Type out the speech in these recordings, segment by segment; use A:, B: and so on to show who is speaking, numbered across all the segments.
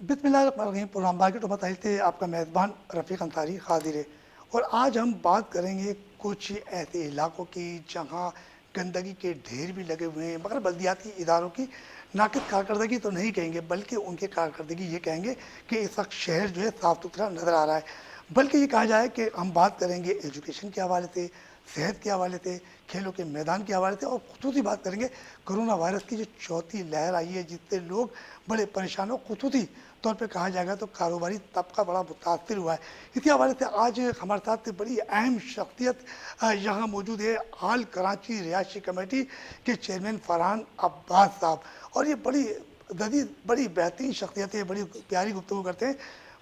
A: بسم اللہ الرحمن الرحیم. پروگرام مارکیٹ و مسائل سے آپ کا میزبان رفیق انصاری حاضر ہے. اور آج ہم بات کریں گے کچھ ایسے علاقوں کی جہاں گندگی کے ڈھیر بھی لگے ہوئے ہیں، مگر بلدیاتی اداروں کی ناقص کارکردگی تو نہیں کہیں گے، بلکہ ان کی کارکردگی یہ کہیں گے کہ اس وقت شہر جو ہے صاف ستھرا نظر آ رہا ہے. بلکہ یہ کہا جائے کہ ہم بات کریں گے ایجوکیشن کے حوالے سے، صحت کے حوالے سے، کھیلوں کے میدان کے حوالے سے، اور خصوصی بات کریں گے کرونا وائرس کی جو چوتھی لہر آئی ہے جس سے لوگ بڑے پریشان ہو. خصوصی طور پہ کہا جائے گا تو کاروباری طبقہ بڑا متاثر ہوا ہے. اسی حوالے سے آج ہمارے ساتھ بڑی اہم شخصیت یہاں موجود ہے، آل کراچی رہائشی کمیٹی کے چیئرمین فرحان عباس صاحب. اور یہ بڑی لذیذ، بڑی بہترین شخصیت ہے، بڑی پیاری گفتگو کرتے ہیں.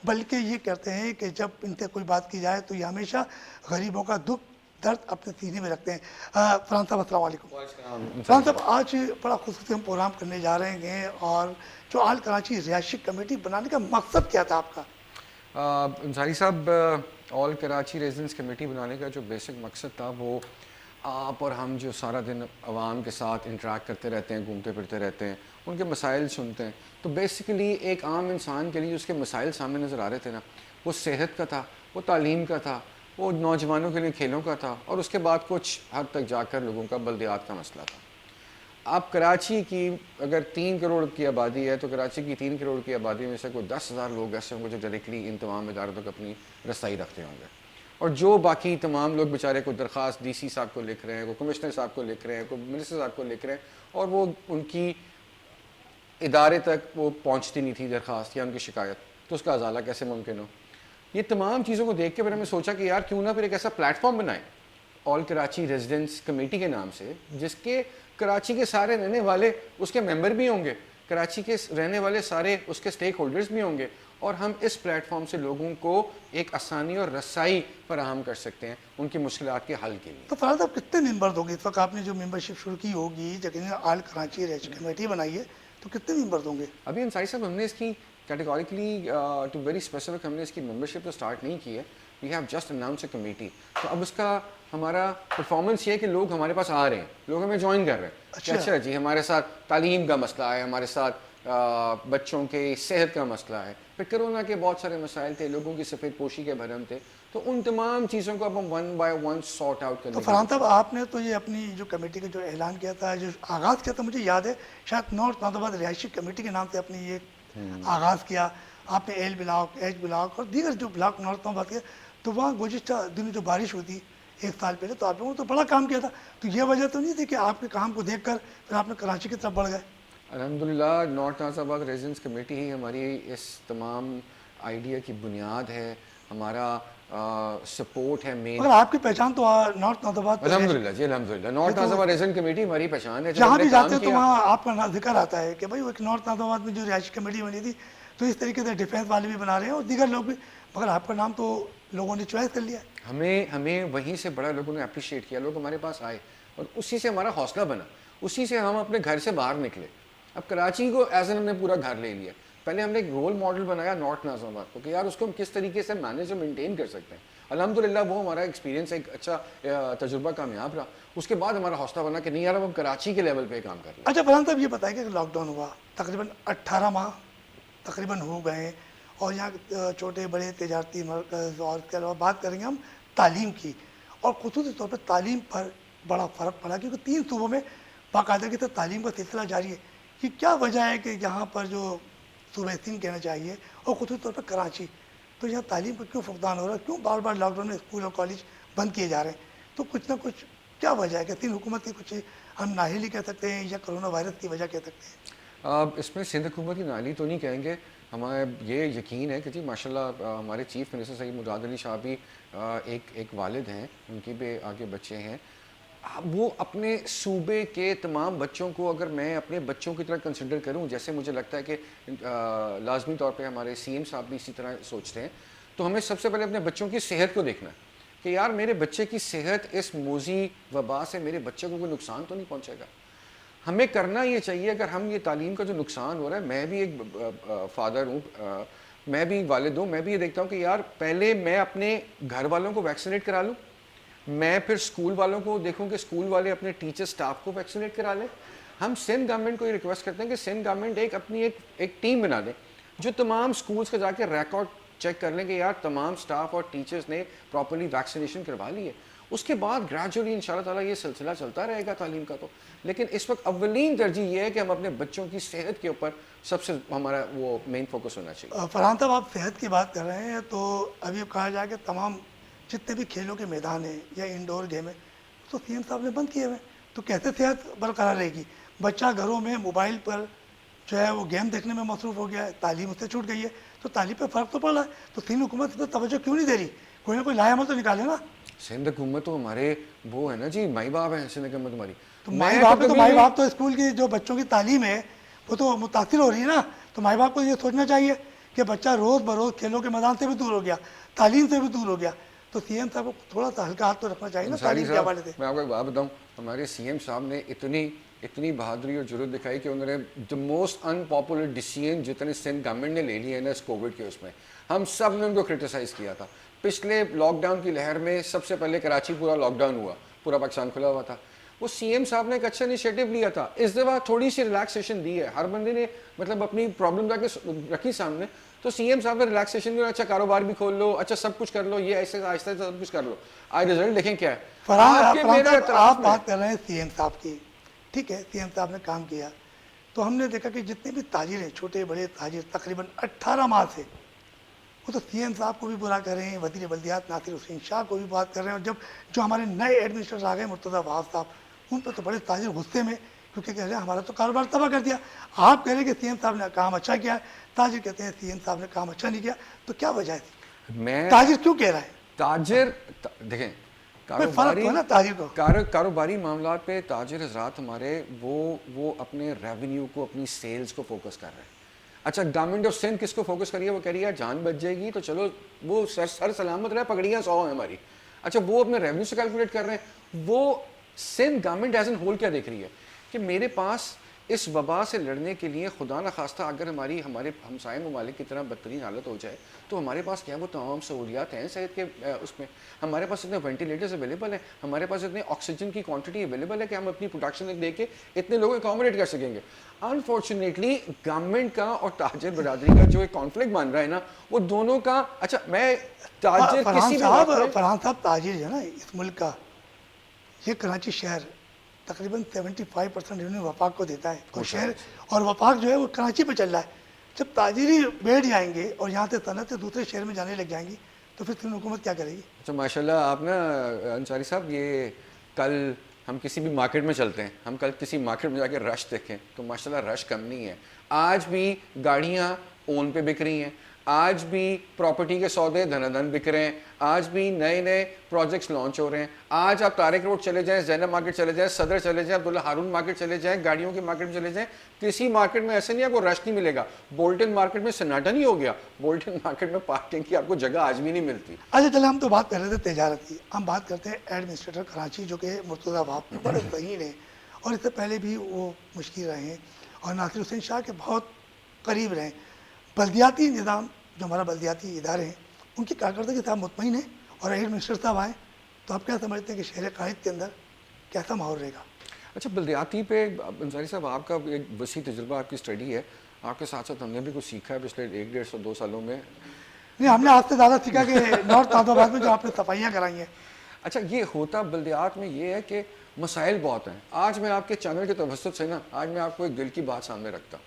A: بلکہ یہ کہتے ہیں کہ جب ان سے کوئی بات کی جائے تو یہ ہمیشہ غریبوں کا دکھ درد اپنے سینے میں رکھتے ہیں. فرحان صاحب السلام علیکم. فرحان صاحب آج بڑا خصوصی ہم پروگرام کرنے جا رہے ہیں، اور جو آل کراچی رہائشی کمیٹی بنانے کا مقصد کیا تھا آپ کا؟
B: انصاری صاحب، آل کراچی ریزیڈنس کمیٹی بنانے کا جو بیسک مقصد تھا وہ آپ اور ہم جو سارا دن عوام کے ساتھ انٹریکٹ کرتے رہتے ہیں، گھومتے پھرتے رہتے ہیں، ان کے مسائل سنتے ہیں، تو بیسیکلی ایک عام انسان کے لیے اس کے مسائل سامنے نظر آ رہے تھے نا. وہ صحت کا تھا، وہ تعلیم کا تھا، وہ نوجوانوں کے لیے کھیلوں کا تھا، اور اس کے بعد کچھ حد تک جا کر لوگوں کا بلدیات کا مسئلہ تھا. آپ کراچی کی اگر 3 کروڑ کی آبادی ہے تو کراچی کی 3 کروڑ کی آبادی میں سے کوئی 10,000 لوگ ایسے ہوں گے جو ڈائریکٹلی ان تمام اداروں تک اپنی رسائی رکھتے ہوں گے. اور جو باقی تمام لوگ بیچارے کوئی درخواست ڈی سی صاحب کو لکھ رہے ہیں، کوئی کمشنر صاحب کو لکھ رہے ہیں، کوئی منسٹر صاحب کو لکھ رہے ہیں، اور وہ ان کی ادارے تک وہ پہنچتی نہیں تھی درخواست یا ان کی شکایت، تو اس کا ازالہ کیسے ممکن ہو. یہ تمام چیزوں کو دیکھ کے پھر ہم نے سوچا کہ یار کیوں نہ پھر ایک ایسا پلیٹ فارم بنائیں آل کراچی ریزیڈنس کمیٹی کے نام سے، جس کے کراچی کے سارے رہنے والے اس کے ممبر بھی ہوں گے، کراچی کے رہنے والے سارے اس کے سٹیک ہولڈرز بھی ہوں گے، اور ہم اس پلیٹ فارم سے لوگوں کو ایک آسانی اور رسائی فراہم کر سکتے ہیں ان کی مشکلات کے حل کے لیے.
A: تو فرحان صاحب کتنے ممبرز ہوں گے اس وقت؟ آپ نے جو ممبرشپ شروع کی ہوگی، جگہ آل کراچی رہائشی کمیٹی بنائی ہے، تو کتنے ممبرز ہوں گے؟
B: ابھی انصاری صاحب ہم نے اس کی کیٹیگوریکلی ٹو ویری اسپیسیفک ہم نے اس کی ممبرشپ تو اسٹارٹ نہیں کی ہے. We have just announce a committee. تو اب اس کا ہمارا پرفارمنس یہ ہے کہ لوگ ہمارے پاس آ رہے ہیں، لوگ ہمیں جوائن کر رہے ہیں کہ اچھا جی ہمارے ساتھ تعلیم کا مسئلہ ہے، ہمارے ساتھ بچوں کے صحت کا مسئلہ ہے، پھر کرونا کے بہت سارے مسائل تھے، لوگوں کی سفید پوشی کے بھرم تھے، تو ان تمام چیزوں کو اب ہم one by one sort out
A: تو
B: کرنے کی
A: فرحان
B: کوشش.
A: صاحب آپ نے تو یہ اپنی جو کمیٹی کا جو اعلان کیا تھا، جو آغاز کیا تھا، مجھے یاد ہے شاید نارتھ نازم آباد رہائشی کمیٹی کے نام سے اپنے یہ آغاز کیا. آپ نے ایل بلاک، ایچ بلاک اور دیگر جو بلاک نارتھ نازم آباد کے، تو وہاں گزشتہ دنوں جو بارش ہوئی تھی 1 سال پہلے، تو آپ لوگوں نے تو بڑا کام کیا تھا. تو یہ وجہ تو نہیں تھی کہ آپ کے کام کو دیکھ کر پھر آپ نے کراچی کی طرف بڑھ گئے؟
B: الحمدللہ نارتھ نازم آباد ریزیڈنس کمیٹی ہی ہماری اس تمام آئیڈیا کی بنیاد ہے، ہمارا سپورٹ ہے مین.
A: مگر آپ کی پہچان تو نارتھ نازم آباد
B: الحمدللہ جی، الحمدللہ نارتھ نازم آباد ریزیڈنس کمیٹی ہماری پہچان ہے. جب ہم
A: جہاں
B: نے
A: بھی جاتے
B: کام
A: ہیں تو
B: کیا
A: وہاں آپ کا ذکر آتا ہے کہ بھائی وہ ایک نارتھ نازم آباد میں جو رہائشی کمیٹی بنی تھی، تو اس طریقے سے ڈیفینس والے بھی بنا رہے ہیں اور دیگر لوگ بھی، مگر آپ کا نام تو لوگوں نے چوائس کر لیا ہے.
B: ہمیں وہیں سے بڑا لوگوں نے اپریشیٹ کیا، لوگ ہمارے پاس آئے اور اسی سے ہمارا حوصلہ بنا، اسی سے ہم اپنے گھر سے باہر نکلے. اب کراچی کو ایز این ہم نے پورا گھر لے لیا. پہلے ہم نے ایک رول ماڈل بنایا نارتھ نازم آباد کو کہ یار اس کو ہم کس طریقے سے مینیج اور مینٹین کر سکتے ہیں. الحمدللہ وہ ہمارا ایکسپیرینس ایک اچھا تجربہ کامیاب رہا. اس کے بعد ہمارا حوصلہ بنا کہ نہیں یار اب ہم کراچی کے لیول پہ کام کر لیں.
A: اچھا فرحان صاحب یہ بتائیں کہ لاک ڈاؤن ہوا تقریباً 18 ماہ تقریباً ہو گئے ہیں، اور یہاں چھوٹے بڑے تجارتی مرکز، اور اس کے علاوہ بات کریں گے ہم تعلیم کی، اور خصوصی طور پہ تعلیم پر بڑا فرق پڑا، کیونکہ 3 صوبوں میں باقاعدگی سے تعلیم کا سلسلہ جاری ہے. یہ کیا وجہ ہے کہ یہاں پر جو صوبہ سندھ کہنا چاہیے اور خصوصی طور پر کراچی، تو یہاں تعلیم کا کیوں فقدان ہو رہا ہے؟ کیوں بار بار لاک ڈاؤن میں اسکول اور کالج بند کیے جا رہے ہیں؟ تو کچھ نہ کچھ کیا وجہ ہے کہ سندھ حکومت کی کچھ ہم نااہلی کہہ سکتے ہیں یا کرونا وائرس کی وجہ کہہ سکتے ہیں؟
B: اس میں سندھ حکومت کی نااہلی تو نہیں کہیں گے. ہمیں یہ یقین ہے کہ جی ماشاءاللہ ہمارے چیف منسٹر سید مراد علی شاہ بھی ایک والد ہیں، ان کی بھی آگے بچے ہیں. وہ اپنے صوبے کے تمام بچوں کو اگر میں اپنے بچوں کی طرح کنسیڈر کروں، جیسے مجھے لگتا ہے کہ لازمی طور پہ ہمارے سی ایم صاحب بھی اسی طرح سوچتے ہیں، تو ہمیں سب سے پہلے اپنے بچوں کی صحت کو دیکھنا ہے کہ یار میرے بچے کی صحت اس موذی وبا سے میرے بچے کو کوئی نقصان تو نہیں پہنچے گا. ہمیں کرنا یہ چاہیے. اگر ہم یہ تعلیم کا جو نقصان ہو رہا ہے، میں بھی ایک فادر ہوں، میں بھی والد ہوں، میں بھی یہ دیکھتا ہوں کہ یار پہلے میں اپنے گھر والوں کو ویکسینیٹ کرا لوں، میں پھر اسکول والوں کو دیکھوں کہ اسکول والے اپنے ٹیچر سٹاف کو ویکسینیٹ کرا لیں. ہم سندھ گورنمنٹ کو یہ ریکویسٹ کرتے ہیں کہ سندھ گورنمنٹ اپنی ایک ٹیم بنا دیں جو تمام سکولز کا جا کے ریکارڈ چیک کر لیں کہ یار تمام سٹاف اور ٹیچرز نے پراپرلی ویکسینیشن کروا لی ہے. اس کے بعد گریجولی انشاءاللہ تعالیٰ یہ سلسلہ چلتا رہے گا تعلیم کا. تو لیکن اس وقت اولین ترجیح یہ ہے کہ ہم اپنے بچوں کی صحت کے اوپر سب سے ہمارا وہ مین فوکس ہونا چاہیے.
A: فرحان صاحب آپ صحت کی بات کر رہے ہیں تو ابھی کہا جائے کہ تمام جتنے بھی کھیلوں کے میدان ہیں یا انڈور گیم ہیں تو سی ایم صاحب نے بند کیے ہوئے ہیں. تو کیسے صحت برقرار رہے گی؟ بچہ گھروں میں موبائل پر جو ہے وہ گیم دیکھنے میں مصروف ہو گیا ہے, تعلیم اس سے چھوٹ گئی ہے, تو تعلیم پہ فرق تو پڑ رہا ہے. تو سندھ حکومت اس پہ توجہ کیوں نہیں دے رہی؟ کوئی نہ کوئی لائے عمل تو نکالے نا.
B: سندھ حکومت تو ہمارے وہ ہے نا جی مائی باپ ہیں سندھ حکومت ہماری.
A: تو مائی باپ تو اسکول کی جو بچوں کی تعلیم ہے وہ تو متاثر ہو رہی ہے نا. تو مائی باپ کو یہ سوچنا چاہیے کہ بچہ روز بروز کھیلوں کے میدان سے بھی دور ہو گیا, تعلیم سے بھی دور ہو گیا, تو سی ایم صاحب کو تھوڑا سا ہلکا ہاتھ تو رکھنا چاہیے نا تعلیم کے حوالے سے.
B: میں آپ کو ایک بات بتاؤں, ہمارے سی ایم صاحب نے اتنی بہادری اور جرات دکھائی کہ انہوں نے the most in popular decision جتنے سندھ گورنمنٹ نے لے لی ہے نا اس کووڈ کے, اس میں ہم سب نے ان کو کرٹیسائز کیا تھا. پچھلے لاک ڈاؤن کی لہر میں سب سے پہلے کراچی پورا لاک ڈاؤن ہوا, پورا پاکستان کھلا ہوا تھا. وہ سی ایم صاحب نے ایک اچھا انیشیٹو لیا تھا, اس دفعہ تھوڑی سی ریلیکسیشن دی ہے. ہر بندے نے مطلب اپنی پرابلم جا کے رکھی سامنے, تو سی ایم صاحب نے ریلیکسیشن دیا, اچھا کاروبار بھی کھول لو, اچھا سب کچھ کر لو, یہ ایسے آہستہ آہستہ سب کچھ کر لو, آج رزلٹ دیکھیں کیا ہے.
A: آپ بات کر رہے ہیں سی ایم صاحب کی, ٹھیک ہے سی ایم صاحب نے کام کیا, تو ہم نے دیکھا کہ جتنے بھی تاجر ہیں چھوٹے بڑے تاجر تقریباً 18 ماہ سے وہ تو سی ایم صاحب کو بھی برا کر رہے ہیں, وزیر بلدیات ناصر حسین شاہ کو بھی بات کر رہے ہیں, اور جو ہمارے نئے ایڈمنسٹریٹر آ گئے مرتضیٰ وہاب صاحب, ان پہ تو بڑے تاجر غصے میں, کیونکہ کہہ رہے ہیں ہمارا تو کاروبار تباہ کر دیا. آپ کہہ رہے ہیں کہ سی ایم صاحب نے کام اچھا کیا ہے, تاجر کہتے ہیں سی ایم صاحب نے کام اچھا نہیں کیا. تو کیا وجہ ہے, تاجر کیوں کہہ رہا ہے؟
B: تاجر دیکھیں کاروباری معاملات پہ تاجر حضرات ہمارے وہ اپنے ریونیو کو, اپنی سیلز کو فوکس کر رہے ہیں. اچھا گورنمنٹ آف سندھ کس کو فوکس کریے, وہ کہہ رہی ہے جان بچ جائے گی تو چلو وہ سر سلامت رہے, پگڑیاں 100 ہیں ہماری. اچھا وہ اپنے ریونیو سے کیلکولیٹ کر رہے ہیں. وہ Sindh government as an whole کیا دیکھ رہی ہے کہ میرے پاس اس وبا سے لڑنے کے لیے خدا نخواستہ اگر ہمارے ہمسائے ممالک کی طرح بدترین حالت ہو جائے تو ہمارے پاس کیا وہ تمام سہولیات ہیں صحت کے اس میں. ہمارے پاس اتنے وینٹیلیٹرز اویلیبل ہیں, ہمارے پاس اتنے آکسیجن کی کوانٹٹی اویلیبل ہے کہ ہم اپنی پروڈکشن دے کے اتنے لوگ اکاموڈیٹ کر سکیں گے. انفارچونیٹلی گورنمنٹ کا اور تاجر برادری کا جو ایک کانفلکٹ بن رہا ہے نا, وہ دونوں کا. اچھا میں تاجر کسی
A: فرحان صاحب تاجر جو ہے نا اس ملک کا, یہ کراچی شہر تقریباً 75% ریونیو وفاق کو دیتا ہے, اور شہر اور وفاق جو ہے وہ کراچی پہ چل رہا ہے. جب تاجری بیٹھ جائیں گے اور یہاں سے صنعتیں دوسرے شہر میں جانے لگ جائیں گی تو پھر سندھ حکومت کیا کرے گی؟
B: اچھا ماشاء اللہ آپ نا انصاری صاحب, یہ کل ہم کسی بھی مارکیٹ میں چلتے ہیں, ہم کل کسی مارکیٹ میں جا کے رش دیکھیں تو ماشاء اللہ رش کم نہیں ہے. آج بھی گاڑیاں اون پہ بک رہی ہیں, آج بھی پراپرٹی کے سودے دھن دھن بک رہے ہیں, آج بھی نئے پروجیکٹس لانچ ہو رہے ہیں. آج آپ طارق روڈ چلے جائیں, زینب مارکیٹ چلے جائیں, صدر چلے جائیں, عبداللہ ہارون مارکیٹ چلے جائیں, گاڑیوں کی مارکیٹ میں چلے جائیں, کسی مارکیٹ میں ایسے نہیں آپ کو رش نہیں ملے گا. بولٹن مارکیٹ میں سناٹا نہیں ہو گیا, بولٹن مارکیٹ میں پارکنگ کی آپ کو جگہ آج بھی نہیں ملتی.
A: اچھا چلے ہم تو بات کر رہے تھے تجارت کی, ہم بات کرتے ہیں ایڈمنسٹریٹر کراچی جو کہ مرتضیٰ وہاب بڑے ذہین ہیں, اور اس سے پہلے بھی وہ مشکل رہے ہیں اور ناصر حسین شاہ کے بہت قریب رہے. بلدیاتی نظام جو ہمارا بلدیاتی ادارے ہیں ان کی کارکردگی سے آپ مطمئن ہیں, اور ایڈ منسٹر صاحب آئیں تو آپ کیا سمجھتے ہیں کہ شہر قائد کے اندر کیسا ماحول رہے گا؟
B: اچھا بلدیاتی پہ انصاری صاحب آپ کا ایک وسیع تجربہ, آپ کی اسٹڈی ہے, آپ کے ساتھ ساتھ ہم نے بھی کچھ سیکھا ہے پچھلے 1-1.5-2 سالوں میں.
A: نہیں ہم نے آپ سے زیادہ سیکھا کہ نارتھ آباد میں جو آپ نے صفائیاں کرائی ہیں.
B: اچھا یہ ہوتا بلدیات میں یہ ہے کہ مسائل بہت ہیں. آج میں آپ کے چینل کے توسط سے نا, آج میں آپ کو ایک دل کی بات سامنے رکھتا ہوں.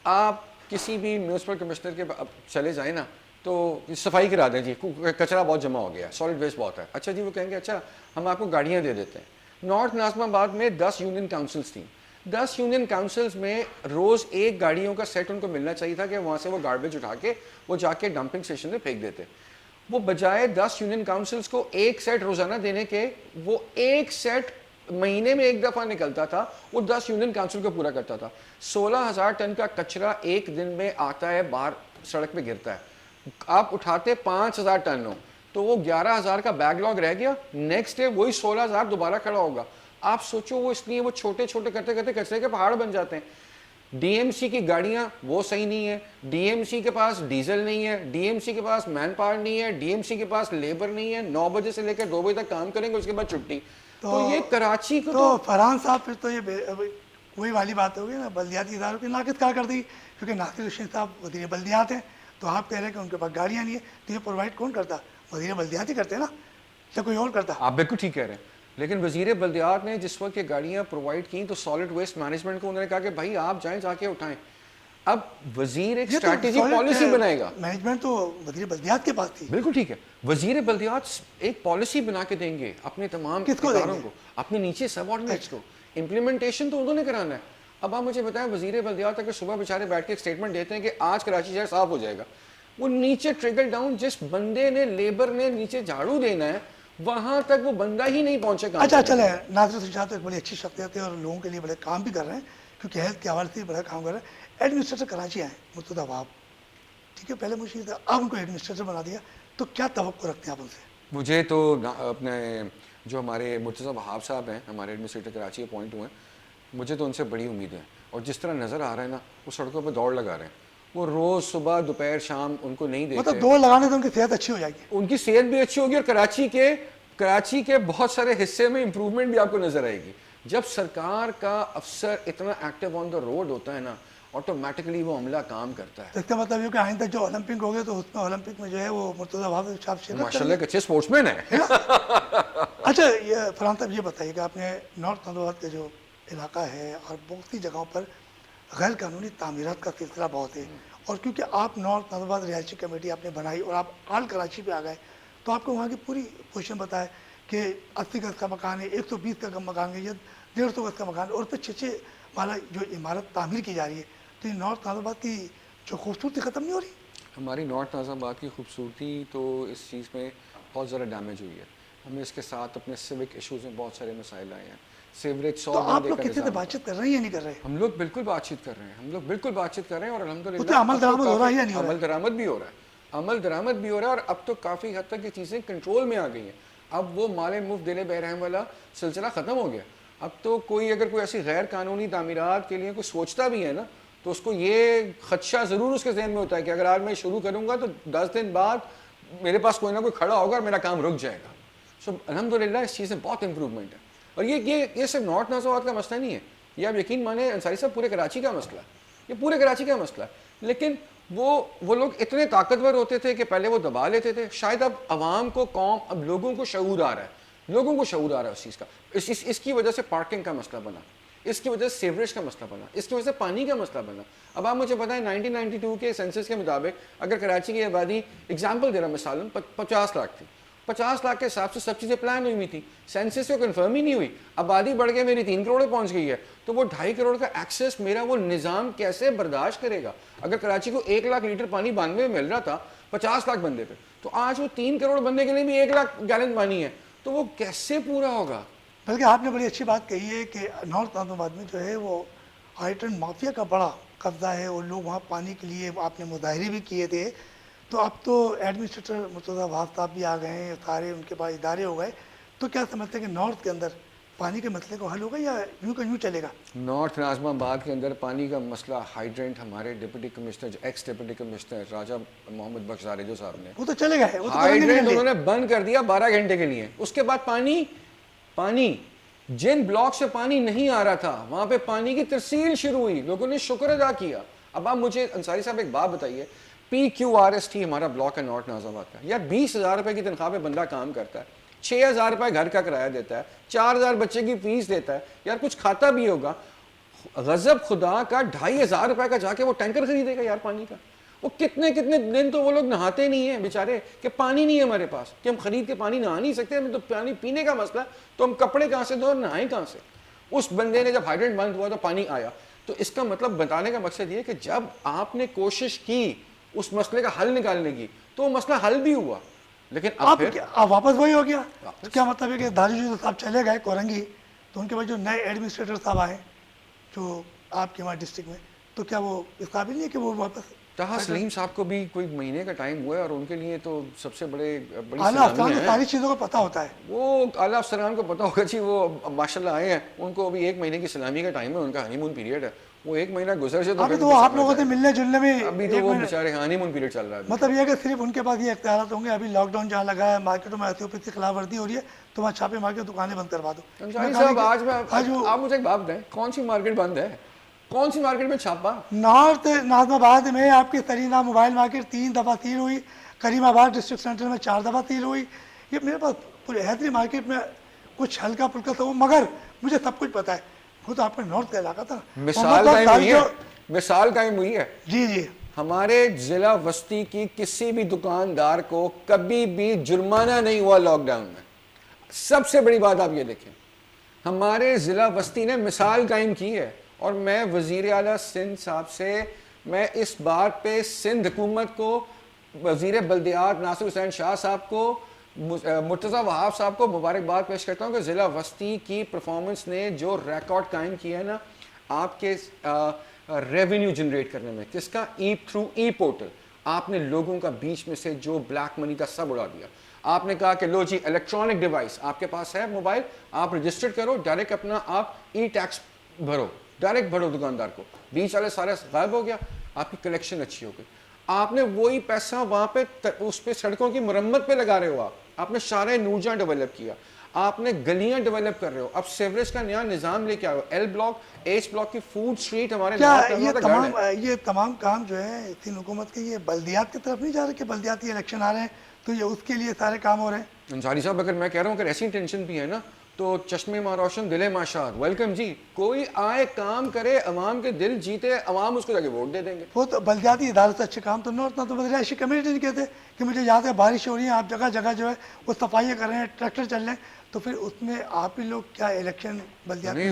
B: آپ کسی بھی میونسپل کمشنر کے چلے جائیں نا تو صفائی کرا دیں, جی کچرا بہت جمع ہو گیا ہے, سالڈ ویسٹ بہت ہے. اچھا جی وہ کہیں گے اچھا ہم آپ کو گاڑیاں دے دیتے ہیں. نارتھ ناظم آباد میں 10 یونین کاؤنسلز تھیں, 10 یونین کاؤنسلز میں روز ایک گاڑیوں کا سیٹ ان کو ملنا چاہیے تھا کہ وہاں سے وہ گاربیج اٹھا کے وہ جا کے ڈمپنگ اسٹیشن میں پھینک دیتے. وہ بجائے 10 یونین کاؤنسلز کو ایک سیٹ روزانہ دینے کے, وہ ایک سیٹ مہینے میں ایک دفعہ نکلتا تھا, وہ 10 یونین کاؤنسل کو پورا کرتا تھا. 16,000 ٹن کا کچرا ایک دن میں آتا ہے, باہر سڑک پہ گرتا ہے. آپ اٹھاتے 5,000 ٹن ہو تو وہ 11,000 کا بیک لاگ رہ گیا, نیکسٹ ڈے وہی 16,000 دوبارہ کھڑا ہوگا. آپ سوچو وہ اس لیے وہ چھوٹے چھوٹے کرتے کرتے کچرے کے پہاڑ بن جاتے ہیں. ڈی ایم سی کی گاڑیاں وہ صحیح نہیں ہے, ڈی ایم سی کے پاس ڈیزل نہیں ہے, ڈی ایم سی کے پاس مین پاور نہیں ہے, ڈی ایم سی کے پاس لیبر نہیں ہے. 9 بجے سے لے کر 2 بجے تک کام کریں گے, اس کے بعد چھٹی. تو یہ کراچی کو
A: تو فرحان صاحب پھر تو یہ وہی والی بات ہوگی نا، بلدیاتی اداروں کی ناقد کارکردگی، کیونکہ ناصر حسین صاحب وزیر بلدیات ہیں، تو آپ کہہ رہے ہیں کہ ان کے پاس گاڑیاں نہیں ہیں، تو یہ پرووائڈ کون کرتا؟ وزیر بلدیات ہی کرتے ہیں نا، یا کوئی اور کرتا؟
B: آپ بالکل ٹھیک کہہ رہے ہیں، لیکن وزیر بلدیات نے جس وقت یہ گاڑیاں پرووائڈ کی تو سالڈ ویسٹ مینجمنٹ کو انہوں نے کہا کہ بھائی آپ جائیں جا کے اٹھائیں. اب وزیر ایک
A: یہ تو
B: اسٹریٹجی پالیسی بنائے گا.
A: مینجمنٹ تو وزیر بلدیات کے پاس تھی.
B: بالکل ٹھیک ہے، وزیر بلدیات ایک پالیسی بنا کے دیں گے اپنے تمام
A: کس کو دیں
B: اداروں
A: گے؟
B: کو، اپنے نیچے سب آرڈینیٹس کو. امپلیمنٹیشن تو انہوں نے کرانا ہے. اب آپ مجھے بتائیں وزیر بلدیات اگر صبح بیچارے بیٹھ کے ایک اسٹیٹمنٹ دیتے ہیں کہ آج کراچی شہر صاف ہو جائے گا، وہ نیچے ٹریکل ڈاؤن جس بندے نے لیبر نے نیچے جھاڑو دینا ہے وہاں تک وہ بندہ ہی نہیں پہنچے گا.
A: اچھا چلے، ناصر حسین صاحب تو ایک بڑی اچھی شخصیت ہے اور لوگوں کے لیے بڑے کام بھی کر رہے ہیں، کیونکہ ہیلتھ کے حوالے سے بڑا کام کر رہے ہیں. ایڈمنسٹریٹر کراچی آئے مرتضیٰ وہاب، ٹھیک ہے، پہلے مجھے آپ ان کو ایڈمنسٹریٹر بنا دیا، تو کیا توقع رکھتے ہیں آپ ان سے؟
B: مجھے تو اپنے جو ہمارے مرتضیٰ وہاب صاحب ہیں ہمارے ایڈمنسٹریٹر کراچی اپوائنٹ ہوئے ہیں، مجھے تو ان سے بڑی امید ہے. اور جس طرح نظر آ رہا ہے نا، وہ سڑکوں پہ دوڑ لگا رہے ہیں، وہ روز صبح دوپہر شام ان کو نہیں دیکھتے.
A: مطلب دوڑ لگانے سے ان کی صحت اچھی ہو جائے گی.
B: ان کی صحت بھی اچھی ہوگی اور کراچی کے بہت سارے حصے میں امپروومنٹ بھی آپ کو نظر آئے گی. جب سرکار کا افسر اتنا ایکٹیو آن دا روڈ ہوتا ہے نا، آٹومیٹکلی وہ عملہ کام کرتا ہے.
A: تو اس کا مطلب یہ کہ آئندہ جو اولمپک ہوگے تو اس میں اولمپک میں جو ہے وہ مرتضیٰ وہاب صاحب شرکت
B: ماشاء
A: کریں
B: اللہ
A: گے.
B: ایک اچھے اسپورٹس مین ہے.
A: اچھا یہ فرحان صاحب یہ بتائیے کہ آپ نے نارتھ نندواد کا جو علاقہ ہے اور بہت سی جگہوں پر غیر قانونی تعمیرات کا سلسلہ بہت ہے، اور کیونکہ آپ نارتھ نندواد رہائشی کمیٹی آپ نے بنائی اور آپ آل کراچی پہ آ گئے، تو آپ کو وہاں کی پوری پوزیشن بتائے کہ 80 گز کا مکان ہے، 120 کا مکان ہے، یا 150 گز کا مکان ہے، اور اس پہ 6 والا جو عمارت تعمیر کی جا رہی ہے، تو یہ نارتھ نندواد کی جو خوبصورتی ختم نہیں ہو رہی؟
B: ہماری نارتھ ناظم آباد کی خوبصورتی تو اس چیز میں بہت زیادہ ڈیمیج ہوئی ہے. ہمیں اس کے ساتھ اپنے سیوک ایشوز میں بہت سارے مسائل آئے ہیں. سیوریج 100
A: تو آپ
B: بندے
A: لوگ
B: کا
A: کسی سے
B: نظام
A: بات چیت کر رہے ہیں یا نہیں کر رہے؟
B: ہم لوگ بالکل بات چیت کر رہے ہیں، ہم لوگ بالکل بات چیت کر رہے ہیں اور
A: اس
B: الحمدللہ
A: پہ عمل درآمد ہو رہا ہے یا نہیں ہو رہا ہے؟
B: عمل درآمد بھی ہو رہا ہے، عمل درآمد بھی ہو رہا ہے، اور اب تو کافی حد تک یہ چیزیں کنٹرول میں آ گئی ہیں. اب وہ مال مفت دلے بہرحم والا سلسلہ ختم ہو گیا. اب تو اگر کوئی ایسی غیر قانونی تعمیرات کے لیے کوئی سوچتا بھی ہے نا، تو اس کو یہ خدشہ ضرور اس کے ذہن میں ہوتا ہے کہ اگر آج میں شروع کروں گا تو 10 دن بعد میرے پاس کوئی نہ کوئی کھڑا ہوگا اور میرا کام رک جائے گا. سو الحمدللہ اس چیز میں بہت امپروومنٹ ہے. اور یہ صرف نارتھ ناظم آباد کا مسئلہ نہیں ہے، یہ آپ یقین مانیں انصاری صاحب پورے کراچی کا مسئلہ ہے، یہ پورے کراچی کا مسئلہ ہے. لیکن وہ لوگ اتنے طاقتور ہوتے تھے کہ پہلے وہ دبا لیتے تھے. شاید اب عوام کو اب لوگوں کو شعور آ رہا ہے، لوگوں کو شعور آ رہا ہے اس چیز کا. اس کی وجہ سے پارکنگ کا مسئلہ بنا، اس کی وجہ سے سیوریج کا مسئلہ بنا، اس کی وجہ سے پانی کا مسئلہ بنا. اب آپ مجھے بتائیں 1992 کے سینسس کے مطابق اگر کراچی کی آبادی ایگزامپل دے رہا مثلاً 50 لاکھ تھی، 50 لاکھ کے حساب سے سب چیزیں پلان ہوئی ہوئی تھی، سینسس سے کنفرم ہی نہیں ہوئی. آبادی بڑھ کے میری 3 کروڑ پہنچ گئی ہے، تو وہ 2.5 کروڑ کا ایکسیس میرا وہ نظام کیسے برداشت کرے گا؟ اگر کراچی کو 1 لاکھ لیٹر پانی 92 میں مل رہا تھا 50 لاکھ بندے پہ، تو آج وہ 3 کروڑ بندے کے لیے بھی 1 لاکھ گیلن پانی ہے، تو وہ کیسے پورا ہوگا؟
A: بلکہ آپ نے بڑی اچھی بات کہی ہے کہ نارتھ ناظم آباد میں جو ہے وہ ہائیڈرنٹ مافیا کا بڑا قبضہ ہے، اور لوگ وہاں پانی کے لیے آپ نے مظاہرے بھی کیے تھے. تو اب تو ایڈمنسٹریٹر مرتضیٰ وہاب صاحب بھی آ گئے ہیں، سارے ان کے پاس ادارے ہو گئے، تو کیا سمجھتے ہیں کہ نارتھ کے اندر پانی کے مسئلے کو حل ہوگا یا یوں کا یوں چلے گا؟
B: نارتھ ناظم آباد کے اندر پانی کا مسئلہ ہائیڈرنٹ ہمارے deputy commissioner ex deputy commissioner Raja Muhammad Bakhsh Zarjo صاحب نے
A: وہ تو چلے گئے، وہ تو
B: ہائیڈرنٹ انہوں نے بند کر دیا 12 گھنٹے کے لیے. اس کے بعد پانی جن بلاک سے پانی نہیں آ رہا تھا وہاں پہ پانی کی ترسیل شروع ہوئی، لوگوں نے شکر ادا کیا. اب آپ مجھے انصاری صاحب ایک بات بتائیے، PQRST ہمارا بلاک ہے نارتھ ناظم آباد کا، یار 20,000 روپے کی تنخواہ پہ بندہ کام کرتا ہے، 6,000 روپے گھر کا کرایہ دیتا ہے، 4,000 بچے کی فیس دیتا ہے، یار کچھ کھاتا بھی ہوگا. غضب خدا کا 2,500 روپے کا جا کے وہ ٹینکر خریدے گا یار پانی کا. وہ کتنے دن تو وہ لوگ نہاتے نہیں ہیں بیچارے کہ پانی نہیں ہے ہمارے پاس، کہ ہم خرید کے پانی نہا نہیں سکتے، ہمیں تو پانی پینے کا مسئلہ، تو ہم کپڑے کہاں سے دھویں اور نہائیں کہاں سے؟ اس بندے نے جب ہائیڈرنٹ بند ہوا تو پانی آیا. تو اس کا مطلب بتانے کا مقصد یہ کہ جب آپ نے کوشش کی اس مسئلے کا حل نکالنے کی تو وہ مسئلہ حل بھی ہوا. لیکن اب
A: واپس وہی ہو گیا. تو کیا مطلب ہے کہ دارالجو صاحب چلے گئے کورنگی، تو ان کے بعد جو نئے ایڈمنسٹریٹر صاحب آئے جو آپ کے وہاں ڈسٹرکٹ میں، تو کیا وہ اس قابل نہیں ہے کہ وہ واپس؟
B: طاہر سلیم صاحب کو بھی کوئی مہینے کا ٹائم ہوا ہے اور ان کے لیے تو سب سے بڑی
A: اعلیٰ افسران کو ساری چیزوں کا پتہ ہوتا ہے.
B: وہ اعلیٰ افسران کو پتہ ہوگا جی، وہ ماشاء اللہ آئے ہیں، ان کو ابھی 1 مہینے کی سلامی کا ٹائم ہے، ان کا ہنی مون پیریڈ ہے، وہ 1 مہینہ گزر جائے
A: ابھی تو آپ لوگوں سے ملنے جلنے میں
B: ابھی تو وہ بیچارے ہانی مون پیریڈ چل رہا ہے.
A: مطلب یہ ہے کہ صرف ان کے پاس یہ اختیارات ہوں گے. ابھی لاک ڈاؤن جہاں لگا ہے, مارکیٹوں میں ایتھیوپیا خلاف ورزی ہو رہی ہے, تو وہاں چھاپے مار کے دکانیں بند کروا دو.
B: انصاری صاحب آج آپ مجھے ایک بات بتائیں, کون سی مارکیٹ بند ہے, کون سی مارکیٹ میں چھاپا؟
A: نارتھ ناظم آباد میں آپ کی سرینا موبائل مارکیٹ 3 دفعہ سیل ہوئی, کریم آباد ڈسٹرکٹ سینٹر میں 4 دفعہ سیل ہوئی. یہ میرے پاس پورے حیدری مارکیٹ میں کچھ ہلکا پھلکا سا ہو, مگر مجھے سب کچھ پتا ہے. وہ تو آپ کا نارتھ کا علاقہ تھا.
B: مثال قائم ہوئی ہے.
A: جی جی,
B: ہمارے ضلع وسطی کی کسی بھی دکاندار کو کبھی بھی جرمانہ نہیں ہوا لاک ڈاؤن میں. سب سے بڑی بات آپ یہ دیکھیں, ہمارے ضلع وسطی نے مثال قائم کی ہے. اور میں وزیر اعلیٰ سندھ صاحب سے میں اس بات پہ سندھ حکومت کو, وزیر بلدیات ناصر حسین شاہ صاحب کو, مرتضیٰ وہاب صاحب کو مبارکباد پیش کرتا ہوں کہ ضلع وسطی کی پرفارمنس نے جو ریکارڈ قائم کیا ہے نا آپ کے ریونیو جنریٹ کرنے میں. کس کا؟ تھرو ای پورٹل. آپ نے لوگوں کا بیچ میں سے جو بلیک منی تھا سب اڑا دیا. آپ نے کہا کہ لو جی الیکٹرانک ڈیوائس آپ کے پاس ہے موبائل, آپ رجسٹر کرو, ڈائریکٹ اپنا آپ ای ٹیکس بھرو, ڈائریکٹ بھرو دکاندار کو. بیچ والے سارے غائب ہو گیا, آپ کی کلیکشن اچھی ہو گئی. آپ نے وہی پیسہ وہاں پہ اس پہ سڑکوں کی مرمت پہ لگا رہے ہو. آپ نے شارع نورجہاں ڈیولپ کیا, آپ نے گلیاں ڈیولپ کر رہے ہو, اب سیوریج کا نیا نظام لے کے آئے ہو. ایل بلاک, ایچ بلاک کی فوڈ اسٹریٹ ہمارے
A: یہ تمام کام جو ہے تین حکومت کے, یہ بلدیات کی طرف نہیں جا رہے کہ بلدیاتی الیکشن آ رہے ہیں تو یہ اس کے لیے سارے کام ہو رہے ہیں؟
B: انصاری صاحب اگر میں کہہ رہا ہوں اگر ایسی ٹینشن بھی ہے نا تو چشمے ماں روشن دل ماشاد, ویلکم جی. کوئی آئے کام کرے, عوام کے دل جیتے, عوام اس کو جا کے ووٹ دے دیں گے.
A: وہ تو بلدیاتی ادارے سے اچھے کام تو نارتھ نہ تو رہائشی کمیونٹی نہیں کہتے کہ مجھے یاد ہے بارش ہو رہی ہے, آپ جگہ جگہ جو ہے وہ صفائیاں کر رہے ہیں, ٹریکٹر چل رہے ہیں, تو پھر اس میں آپ ہی لوگ کیا الیکشن بلدیاتی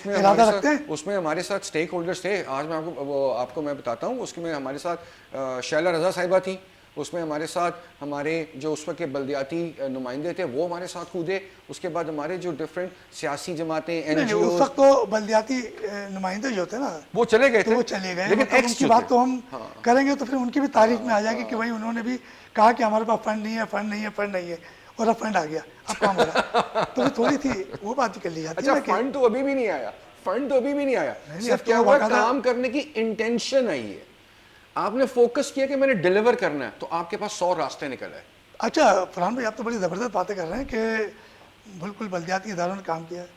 A: ارادہ رکھتے ہیں؟
B: اس میں ہمارے ساتھ اسٹیک ہولڈرز تھے. آج میں آپ کو میں بتاتا ہوں. اس میں ہمارے ساتھ شیلا رضا صاحبہ تھیں, اس میں ہمارے ساتھ ہمارے جو اس وقت کے بلدیاتی نمائندے تھے وہ ہمارے ساتھ کودے. اس کے بعد ہمارے جو ڈفرینٹ سیاسی جماعتیں, این جی اوز,
A: اس وقت تو بلدیاتی نمائندے جو تھے نا
B: وہ چلے گئے تھے,
A: وہ چلے گئے. لیکن ان کی بات تو ہم کریں گے تو پھر ان کی بھی تاریخ میں آ جائے گی کہ بھائی انہوں نے بھی کہا کہ ہمارے پاس فنڈ نہیں ہے, فنڈ نہیں ہے, فنڈ نہیں ہے, اور اب فنڈ آ گیا, اب کام ہو رہا. تو تھوڑی سی وہ بات ہی کر لی جاتی ہے.
B: اچھا فنڈ تو ابھی بھی نہیں آیا, فنڈ تو ابھی بھی نہیں آیا. صرف کیا ہوا, کام کرنے کی انٹینشن آئی ہے. آپ نے فوکس کیا کہ میں نے ڈیلیور کرنا ہے, تو آپ کے پاس 100 راستے نکل آئے.
A: اچھا فرحان بھائی, آپ تو بڑی زبردست باتیں کر رہے ہیں کہ بالکل بلدیاتی اداروں نے کام کیا ہے.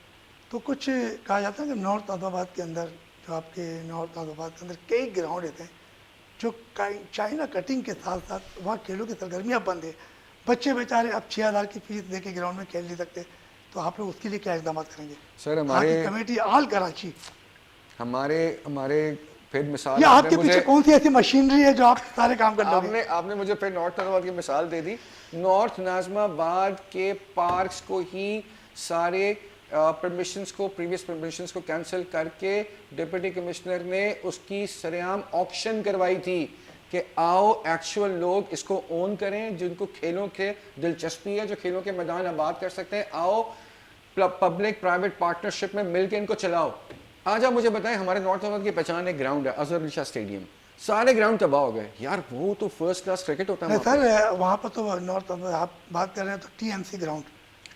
A: تو کچھ کہا جاتا ہے کہ نارتھ ناظم آباد کے اندر, جو آپ کے نارتھ ناظم آباد کے اندر کئی گراؤنڈ ہوتے ہیں جو چائنا کٹنگ کے ساتھ ساتھ وہاں کھیلوں کی سرگرمیاں بند ہیں. بچے بیچارے اب 6,000 کی فیس دے کے گراؤنڈ میں کھیل نہیں سکتے, تو آپ لوگ اس کے لیے کیا اقدامات کریں گے؟
B: سر ہمارے
A: کمیٹی آل کراچی,
B: ہمارے پھر مثال,
A: یہ آپ کے پیچھے کون سی ایسی مشینری ہے جو آپ سارے کام کر لو گے؟
B: آپ نے مجھے پھر نارتھ ناظم آباد کی مثال دے دی. نارتھ ناظم آباد کے پارکس کو ہی سارے پرمیشنز کو, پریویس پرمیشنز کو کینسل کر کے ڈپٹی کمشنر نے اس کی سرعام آکشن کروائی تھی کہ آؤ ایکچوئل لوگ اس کو اون کریں, جن کو کھیلوں کے دلچسپی ہے, جو کھیلوں کے میدان آباد کر سکتے ہیں, آؤ پبلک پرائیویٹ پارٹنرشپ میں مل کے ان کو چلاؤ. آج آپ مجھے بتائیں, ہمارے نارتھ ناظم کی پہچان ایک گراؤنڈ ہے اظہر علی شاہ اسٹیڈیم, سارے گراؤنڈ تباہ ہو گئے یار. وہ تو فرسٹ کلاس کرکٹ ہوتا ہے
A: سر. وہاں پر تو نارتھ آپ بات کر رہے ہیں تو T M C ground,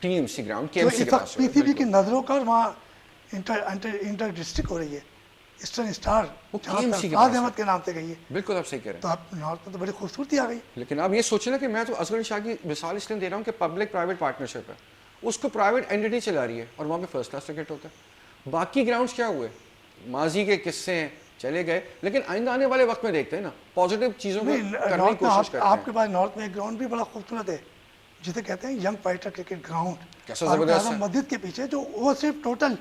B: T M C ground کے ایم سی کے پاس
A: پی سی بی کی نظروں کا وہاں انٹر ڈسٹرکٹ ہو رہی ہے. ایسٹرن اسٹار سرفراز احمد کے نام سے گئی ہے.
B: بالکل آپ صحیح کہہ رہے ہیں.
A: تو آپ نارتھ میں تو بڑی خوبصورتی آ گئی.
B: لیکن آپ یہ سوچیں نا کہ میں تو اصغر علی شاہ کی مثال اس لیے دے رہا ہوں کہ پبلک پرائیویٹ پارٹنرشپ ہے, اس کو پرائیویٹ اینٹی چلا رہی ہے اور وہاں پہ فرسٹ کلاس کرکٹ ہوتا ہے. باقی گراؤنڈس کیا ہوئے, ماضی کے قصے ہیں, چلے گئے. لیکن آئندہ آنے والے وقت میں دیکھتے ہیں نا, پازیٹیو چیزوں کو کرنے کی کوشش کرتے ہیں.
A: آپ کے پاس نارتھ میں ایک گراؤنڈ بھی بڑا خوبصورت ہے جسے کہتے ہیں ینگ فائٹر کرکٹ گراؤنڈ,
B: کیسا زبردست ہے,
A: مسجد کے پیچھے, جو وہ صرف ٹوٹل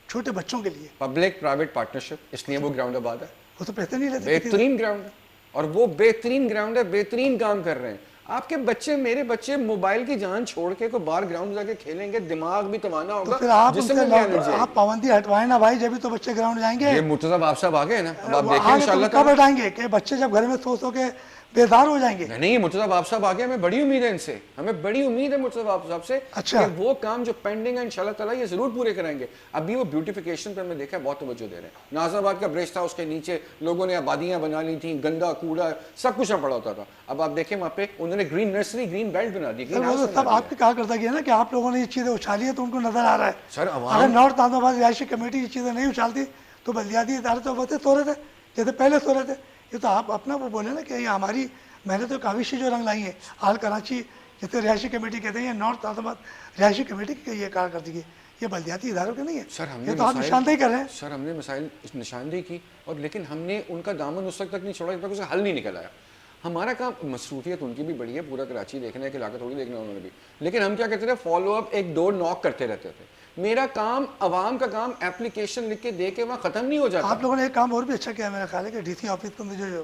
A: چھوٹے بچوں کے لیے
B: پبلک پرائیویٹ پارٹنرشپ, اس لیے وہ گراؤنڈ آباد ہے.
A: وہ تو پیسے نہیں لیتے,
B: بہترین گراؤنڈ ہے, اور وہ بہترین گراؤنڈ ہے, بہترین کام کر رہے ہیں. آپ کے بچے, میرے بچے موبائل کی جان چھوڑ کے کوئی باہر گراؤنڈ جا کے کھیلیں گے, دماغ بھی توانا ہوگا.
A: پھر آپ پابندی ہٹوائیں نا بھائی, جبھی تو بچے گراؤنڈ جائیں گے.
B: یہ مرتضیٰ باب صاحب آ گئے نا, اب آپ دیکھیں انشاءاللہ
A: کب ہٹائیں گے کہ بچے جب گھر میں سو کے بیدار ہو جائیں گے.
B: نہیں, مرتضیٰ باب صاحب آ گئے, ہمیں بڑی امید ہے ان سے, ہمیں بڑی امید ہے مرتضیٰ باب صاحب سے کہ وہ کام جو پینڈنگ ہے انشاءاللہ تعالیٰ یہ ضرور پورے کریں گے. ابھی وہ بیوٹیفیکیشن پر میں دیکھا ہے بہت توجہ دے رہے ہیں. ناظم آباد کا برج تھا, اس کے نیچے لوگوں نے آبادیاں بنا لی تھیں, گندا کوڑا سب کچھ پڑا ہوتا تھا. اب آپ دیکھیں وہاں پہ انہوں نے گرین نرسری, گرین بیلٹ بنا دی.
A: سب آپ کی کہا کرتا گیا نا کہ آپ لوگوں نے یہ چیزیں اچھالی ہے تو ان کو نظر آ رہا ہے. اگر نارتھ ناظم آباد رہائشی کمیٹی یہ چیزیں نہیں اچھالتی تو بلدیاتی ادارے تو ویسے سو رہے تھے جیسے پہلے سو رہے تھے. یہ تو آپ اپنا وہ بولے نا کہ یہ ہماری میں نے تو کاوشی جو رنگ لائی ہیں آل کراچی جیسے رہائشی کمیٹی کہتے ہیں, یہ نارتھ آباد رہائشی کمیٹی کی یہ کارکردگی ہے, یہ بلدیاتی اداروں کے نہیں ہے.
B: سر ہم
A: یہ
B: نے
A: تو آپ نشاندہی کر رہے ہیں.
B: سر ہم نے مسائل نشاندہی کی, اور لیکن ہم نے ان کا دامن اس وقت تک نہیں چھوڑا جب تک اسے حل نہیں نکل آیا. ہمارا کام, مصروفیت ان کی بھی بڑی ہے, پورا کراچی دیکھنا ہے, ایک علاقہ تھوڑی دیکھنا انہوں نے بھی, لیکن ہم کیا کرتے تھے, فالو اپ ایک ڈور ناک کرتے رہتے تھے. میرا کام, عوام کا کام ایپلیکیشن لکھ کے دے کے وہاں ختم نہیں ہو جاتا.
A: آپ لوگوں نے ایک کام اور بھی اچھا کیا میرا خیال ہے کہ ڈی سی آفس کے اندر جو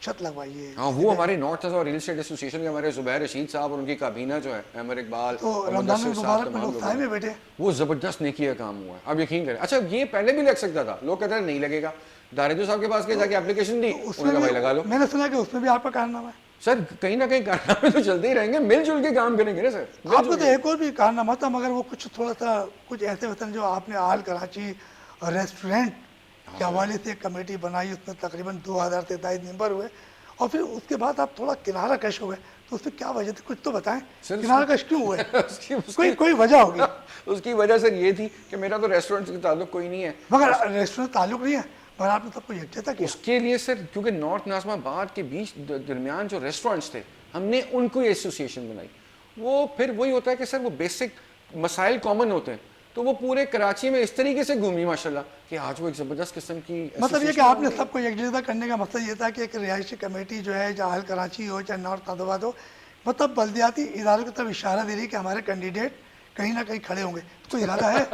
A: چھت لگوائی ہے,
B: ہاں وہ ہمارے نارتھ اور ریل اسٹیٹ ایسوسیشن کے ہمارے زبیر رشید صاحب اور ان کی کابینہ جو ہے, عمر اقبال
A: تو
B: اور
A: رمضان
B: مدثر صاحب,
A: المبارک میں
B: تمام
A: لوگ سائے میں بیٹھے,
B: وہ زبردست نیکی کا کام ہوا ہے. آپ یقین کریں. اچھا یہ پہلے بھی لگ سکتا تھا, لوگ کہتے ہیں نہیں لگے گا. دارجو صاحب کے پاس کے جا کے اپلیکیشن دی,
A: اس
B: انہوں نے
A: میں
B: کہا بھائی
A: بھی
B: لگا لو.
A: میں نے سنا کہ اس میں بھی آپ کا کارنامہ ہے.
B: سر کہیں نہ کہیں کارنامے تو چلتے ہی رہیں گے, مل جل کے کام کریں گے نا سر.
A: آپ کو تو ایک اور بھی کارنامہ تھا, مگر وہ کچھ تھوڑا سا کچھ ایسے وطن جو آپ نے آل کراچی ریسٹورینٹ کے حوالے سے ایک کمیٹی بنائی, اس میں تقریباً 2000 سے زائد ممبر ہوئے, اور پھر اس کے بعد آپ تھوڑا کنارہ کش ہو گئے. تو اس میں کیا وجہ تھی, کچھ تو بتائیں, کنارہ کش کیوں ہوئے؟ کوئی وجہ ہوگی.
B: اس کی وجہ سر یہ تھی کہ میرا تو ریسٹورینٹ سے تعلق کوئی نہیں ہے.
A: مگر ریسٹورینٹ تعلق نہیں ہے, مگر آپ نے سب کو یکجہتا کیا.
B: اس کے لیے سر کیونکہ نارتھ ناظم آباد کے بیچ درمیان جو ریسٹورینٹس تھے, ہم نے ان کو ایسوسیشن بنائی. وہ پھر وہی ہوتا ہے کہ سر وہ بیسک مسائل کامن ہوتے ہیں, تو وہ پورے کراچی میں اس طریقے سے گھومی ماشاءاللہ کہ آج وہ ایک زبردست قسم کی
A: مطلب یہ کہ آپ نے سب کو یکجہتا کرنے کا مقصد یہ تھا کہ ایک رہائشی کمیٹی جو ہے, چاہے کراچی ہو چاہے نارتھ آباد ہو, مطلب بلدیاتی اداروں کی طرف اشارہ دے رہی ہے کہ ہمارے کینڈیڈیٹ کہیں نہ کہیں کھڑے ہوں گے. کوئی ارادہ ہے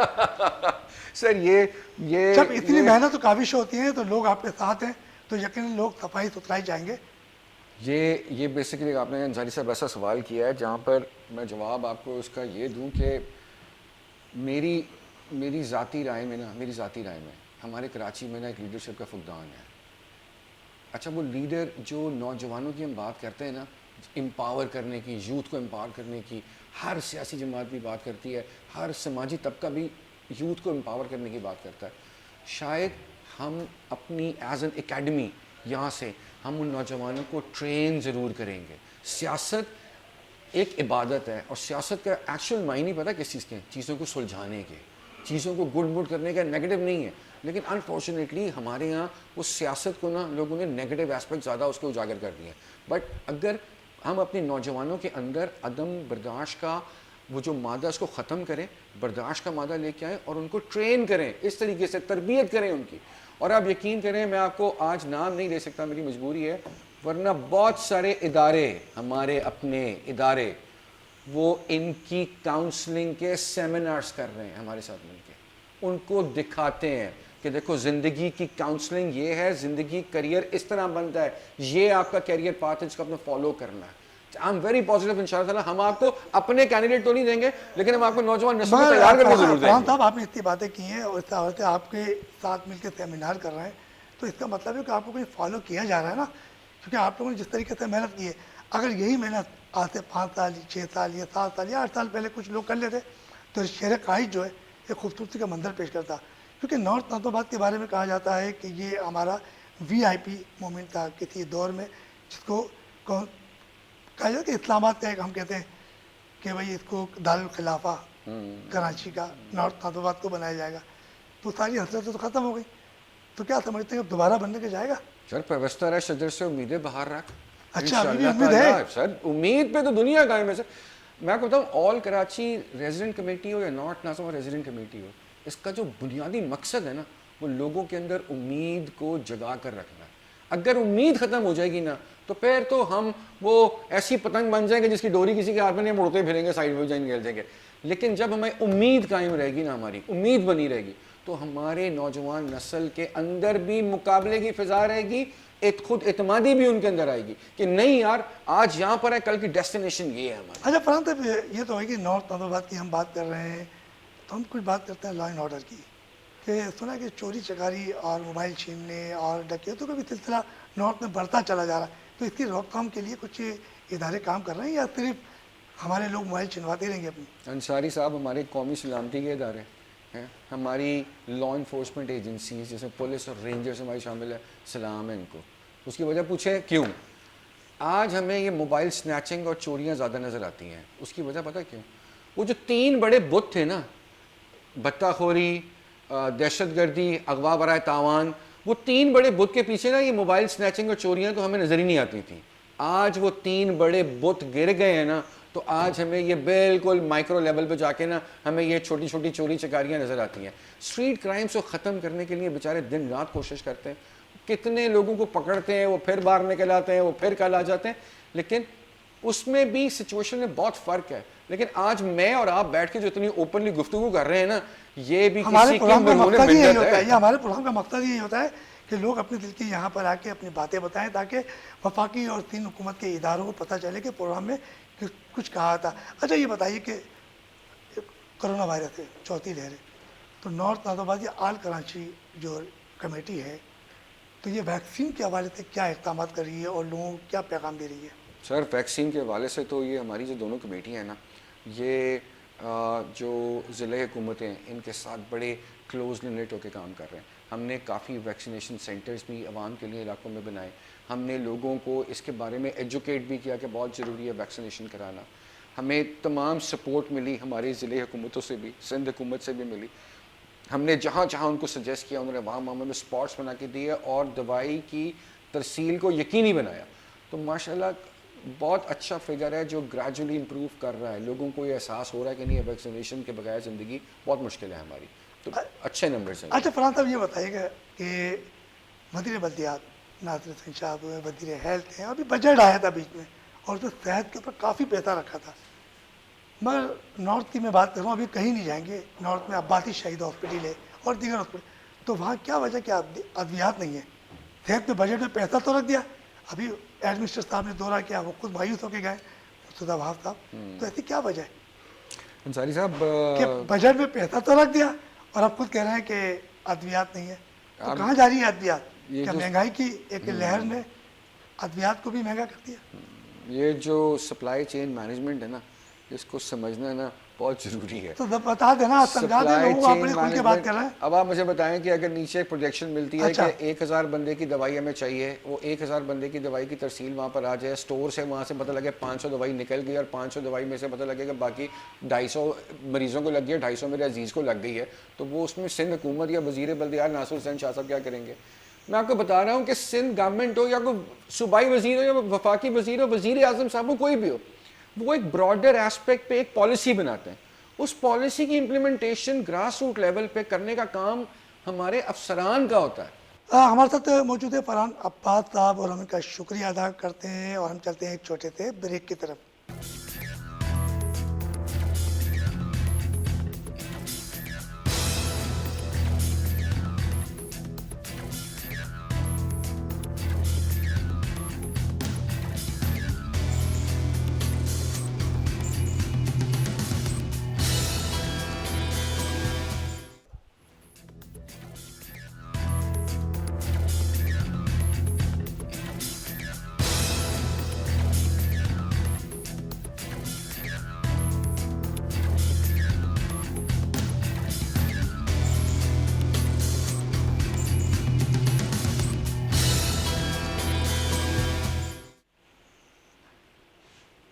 B: سر یہ
A: جب اتنی محنت و کاوش ہوتی ہیں تو لوگ آپ کے ساتھ ہیں, تو یقیناً لوگ صفائی ستھرائی چاہیں گے.
B: یہ بیسیکلی آپ نے انصاری صاحب ایسا سوال کیا ہے جہاں پر میں جواب آپ کو اس کا یہ دوں کہ میری ذاتی رائے میں ہمارے کراچی میں نا ایک لیڈرشپ کا فقدان ہے. اچھا وہ لیڈر جو نوجوانوں کی ہم بات کرتے ہیں نا, امپاور کرنے کی, یوتھ کو امپاور کرنے کی, ہر سیاسی جماعت بھی بات کرتی ہے, ہر سماجی طبقہ بھی یوتھ کو امپاور کرنے کی بات کرتا ہے. شاید ہم اپنی ایز این اکیڈمی یہاں سے ہم ان نوجوانوں کو ٹرین ضرور کریں گے. سیاست ایک عبادت ہے, اور سیاست کا ایکچوئل معنی پتہ کس چیز کے ہیں, چیزوں کو سلجھانے کے, چیزوں کو گڑ مڑ کرنے کا, نیگیٹو نہیں ہے. لیکن انفارچونیٹلی ہمارے یہاں وہ سیاست کو نا لوگوں نے نیگیٹو ایسپیکٹ زیادہ اس کو اجاگر کر دیا. بٹ اگر ہم اپنے نوجوانوں کے اندر عدم برداشت کا وہ جو مادہ اس کو ختم کریں, برداشت کا مادہ لے کے آئیں اور ان کو ٹرین کریں, اس طریقے سے تربیت کریں ان کی. اور آپ یقین کریں, میں آپ کو آج نام نہیں دے سکتا, میری مجبوری ہے, ورنہ بہت سارے ادارے, ہمارے اپنے ادارے, وہ ان کی کاؤنسلنگ کے سیمینارز کر رہے ہیں ہمارے ساتھ مل کے. ان کو دکھاتے ہیں کہ دیکھو زندگی کی کاؤنسلنگ یہ ہے, زندگی کریئر اس طرح بنتا ہے, یہ آپ کا کیریئر پاتھ ہے جس کو آپ نے فالو کرنا ہے. آئی ایم ویری پازیٹیو انشاءاللہ. ہم آپ کو اپنے کینڈیڈیٹ تو نہیں دیں گے, لیکن ہم آپ کو نوجوان نسل کو تیار کرنے ضرور دیں گے.
A: صاحب آپ نے اتنی باتیں کی ہیں اور اس حوالے سے آپ کے ساتھ مل کے سیمینار کر رہے ہیں, تو اس کا مطلب ہے کہ آپ کو کوئی فالو کیا جا رہا ہے نا, کیونکہ آپ لوگوں نے جس طریقے سے محنت کی ہے, اگر یہی محنت آج سے 5 سال 6 سال یا 7 سال یا 8 سال پہلے کچھ لوگ کر لیتے تو شہر قائد جو ہے ایک خوبصورتی کا منظر پیش کرتا. کیونکہ نارتھ ناظم آباد کے بارے میں کہا جاتا ہے کہ یہ ہمارا VIP مومنٹ تھا کسی دور میں, جس کو کہا جاتا ہے کہ اسلام آباد کا ایک ہم کہتے ہیں کہ بھائی اس کو دارالخلافہ کراچی کا نارتھ ناظم آباد کو بنایا جائے گا. تو ساری حسرتیں تو ختم ہو گئی, تو کیا سمجھتے ہیں اب دوبارہ بننے کے جائے گا؟
B: سر پیوستہ رہ شجر سے امیدیں باہر رکھ.
A: اچھا ابھی بھی امید ہے
B: سر, امید پہ تو دنیا قائم ہے سر. میں آپ کو بتاؤں, آل کراچی ریزیڈنٹ کمیٹی ہو یا نارتھ ناظم ریزیڈنٹ کمیٹی ہو, اس کا جو بنیادی مقصد ہے نا, وہ لوگوں کے اندر امید کو جگا کر رکھنا ہے. اگر امید ختم ہو جائے گی نا, تو پھر تو ہم وہ ایسی پتنگ بن جائیں گے جس کی ڈوری کسی کے ہاتھ میں نہیں, ہم اڑتے پھریں گے, سائڈ میں جائیں گے, جائیں گے. لیکن جب ہمیں امید قائم رہے گی نا, ہماری امید بنی رہے گی, تو ہمارے نوجوان نسل کے اندر بھی مقابلے کی فضا رہے گی, ایک خود اعتمادی بھی ان کے اندر آئے گی کہ نہیں یار آج یہاں پر ہے, کل کی ڈیسٹینیشن یہ ہے ہماری.
A: اچھا فرحان صاحب, یہ تو ہے کہ نارتھ ناظم آباد کی ہم بات کر رہے ہیں, تو ہم کچھ بات کرتے ہیں لا اینڈ آرڈر کی, کہ سنا کہ چوری چکاری اور موبائل چھیننے اور ڈکیتوں کا بھی سلسلہ نارتھ میں بڑھتا چلا جا رہا ہے. تو اس کی روک تھام کے لیے کچھ ادارے کام کر رہے ہیں یا صرف ہمارے لوگ موبائل چھنواتے رہیں گے اپنی؟
B: انصاری صاحب ہمارے قومی سلامتی کے ادارے ہیں, ہماری لا انفورسمنٹ ایجنسیز جیسے پولیس اور رینجرز ہماری شامل ہے, سلام ہے ان کو. اس کی وجہ پوچھیں کیوں آج ہمیں یہ موبائل سنیچنگ اور چوریاں زیادہ نظر آتی ہیں؟ اس کی وجہ پتہ کیوں؟ وہ جو 3 بڑے بت تھے نا, بتہ خوری, دہشت گردی، اغوا برائے تاوان، وہ 3 بڑے بت کے پیچھے نا یہ موبائل سنیچنگ اور چوریاں تو ہمیں نظر ہی نہیں آتی تھیں. آج وہ 3 بڑے بت گر گئے ہیں نا، تو آج ہمیں یہ بالکل مائکرو لیول پہ جا کے نا ہمیں یہ چھوٹی چھوٹی چوری چکاریاں نظر آتی ہیں. اسٹریٹ کرائمس کو ختم کرنے کے لیے بیچارے دن رات کوشش کرتے ہیں. کتنے لوگوں کو پکڑتے ہیں، وہ پھر باہر نکل آتے ہیں، وہ پھر کل آ جاتے ہیں. لیکن اس میں بھی سچویشن میں بہت فرق ہے. لیکن آج میں اور آپ بیٹھ کے جو اتنی اوپنلی گفتگو کر رہے ہیں نا، یہ بھی
A: ہمارے
B: کسی کی
A: پروگرام کا
B: مرہون
A: مقصد یہی
B: منت
A: ہوتا ہے،
B: ہے.
A: یہ ہمارے پروگرام کا مقصد یہی ہوتا ہے کہ لوگ اپنے دل کی یہاں پر آ کے اپنی باتیں بتائیں تاکہ وفاقی اور 3 حکومت کے اداروں کو پتہ چلے کہ پروگرام میں کچھ کہا تھا. اچھا یہ بتائیے کہ کرونا وائرس ہے، چوتھی لہر ہے، تو نارتھ نازم آباد یا آل کراچی جو کمیٹی ہے، تو یہ ویکسین کے حوالے سے کیا اقدامات کر رہی ہے اور لوگوں کو کیا پیغام دے رہی ہے؟
B: سر ویکسین کے حوالے سے تو یہ ہماری جو دونوں کمیٹیاں ہیں نا، یہ جو ضلع حکومتیں ہیں ان کے ساتھ بڑے کلوز یونٹ ہو کے کام کر رہے ہیں. ہم نے کافی ویکسینیشن سینٹرز بھی عوام کے لیے علاقوں میں بنائے. ہم نے لوگوں کو اس کے بارے میں ایجوکیٹ بھی کیا کہ بہت ضروری ہے ویکسینیشن کرانا. ہمیں تمام سپورٹ ملی ہماری ضلع حکومتوں سے بھی، سندھ حکومت سے بھی ملی. ہم نے جہاں جہاں ان کو سجیسٹ کیا انہوں نے وہاں میں اسپاٹس بنا کے دیے اور دوائی کی ترسیل کو یقینی بنایا. تو ماشاءاللہ بہت اچھا فگر ہے جو گریجولی امپروو کر رہا ہے. لوگوں کو یہ احساس ہو رہا ہے کہ نہیں ویکسینیشن کے بغیر زندگی بہت مشکل ہے ہماری. تو اچھے نمبرز ہیں.
A: اچھا فرحان صاحب یہ بتائیے گا کہ وزیر بلدیات ناصر حسین صاحب وزیر ہیلتھ ہیں، ابھی بجٹ آیا تھا بیچ میں اور اس میں صحت کے اوپر کافی پیسہ رکھا تھا. مگر نارتھ کی میں بات کروں، ابھی کہیں نہیں جائیں گے. نارتھ میں عباسی شہید ہاسپٹل ہے اور دیگر ہاسپٹل، تو وہاں کیا وجہ کیا ادویات نہیں ہے؟ صحت میں بجٹ میں پیسہ تو رکھ دیا. ابھی ایڈ منسٹر صاحب نے دورہ کیا، وہ خود مایوس ہو کے گئے مصطفیٰ وہاب صاحب. تو ایسی کیا وجہ ہے
B: انصاری صاحب
A: کہ بجٹ میں پیسہ تو رکھ دیا اور اب خود کہہ رہے ہیں کہ ادویات نہیں ہے؟ تو کہاں جا رہی ہے ادویات؟ کیا مہنگائی کی ایک لہر نے ادویات کو بھی مہنگا کر دیا؟
B: یہ جو سپلائی چین مینجمنٹ ہے نا، اس کو سمجھنا نا بہت ضروری ہے.
A: تو بتا دینا، سمجھا دیں لوگوں کو، آپ بڑی کھل کے بات کر رہے ہیں.
B: اب آپ مجھے بتائیں کہ اگر نیچے ایک پروجیکشن ملتی ہے کہ 1000 بندے کی دوائی ہمیں چاہیے، وہ 1000 بندے کی دوائی کی ترسیل وہاں پر آ جائے، اسٹور سے وہاں سے پتہ لگے 500 دوائی نکل گئی اور 500 دوائی میں سے پتہ لگے کہ باقی 250 مریضوں کو لگ گئی ہے، 250 میرے عزیز کو لگ گئی ہے، تو وہ اس میں سندھ حکومت یا وزیر بلدیات ناصر حسین شاہ صاحب کیا کریں گے؟ میں آپ کو بتا رہا ہوں کہ سندھ گورنمنٹ ہو یا کوئی صوبائی وزیر ہو یا وفاقی وزیر ہو، وزیر اعظم صاحب ہو، کوئی بھی ہو، وہ ایک براڈر ایسپیکٹ پہ ایک پالیسی بناتے ہیں. اس پالیسی کی امپلیمنٹیشن گراس روٹ لیول پہ کرنے کا کام ہمارے افسران کا ہوتا ہے.
A: ہمارے ساتھ موجود ہے فرحان عباس صاحب اور ہم ان کا شکریہ ادا کرتے ہیں اور ہم چلتے ہیں ایک چھوٹے سے بریک کی طرف.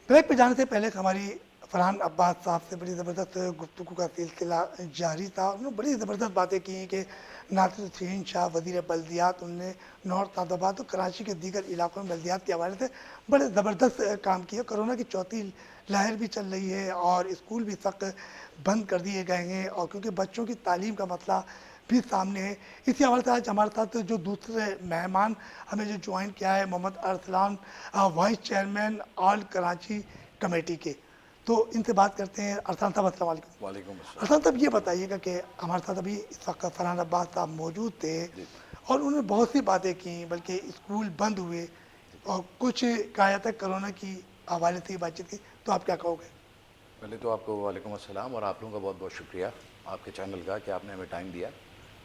A: بریک پہ جانے سے پہلے ہماری فرحان عباس صاحب سے بڑی زبردست گفتگو کا سلسلہ جاری تھا. انہوں نے بڑی زبردست باتیں کی کہ ناصر حسین شاہ وزیر بلدیات، انہوں نے نارتھ نازم آباد اور کراچی کے دیگر علاقوں میں بلدیات کے حوالے سے بڑے زبردست کام کیا. کرونا کی چوتھی لہر بھی چل رہی ہے اور اسکول بھی سخت بند کر دیے گئے ہیں، اور کیونکہ بچوں کی تعلیم کا مسئلہ بھی سامنے ہے. اسی حوالے سے آج ہمارے ساتھ جو دوسرے مہمان ہمیں جو جوائن کیا ہے محمد ارسلان، وائس چیئرمین آل کراچی کمیٹی کے، تو ان سے بات کرتے ہیں. ارسلان صاحب السلام علیکم.
C: وعلیکم السلام.
A: ارسلان صاحب یہ بتائیے گا کہ ہمارے ساتھ ابھی اس وقت فرحان عباس صاحب موجود تھے اور انہوں نے بہت سی باتیں کی، بلکہ اسکول بند ہوئے اور کچھ کہا جاتا ہے کرونا کی حوالے سے بات چیت کی، تو آپ کیا کہو گے؟
C: پہلے تو آپ کو وعلیکم السلام اور آپ لوگوں کا بہت بہت شکریہ آپ کے چینل کا کہ آپ نے ہمیں ٹائم دیا.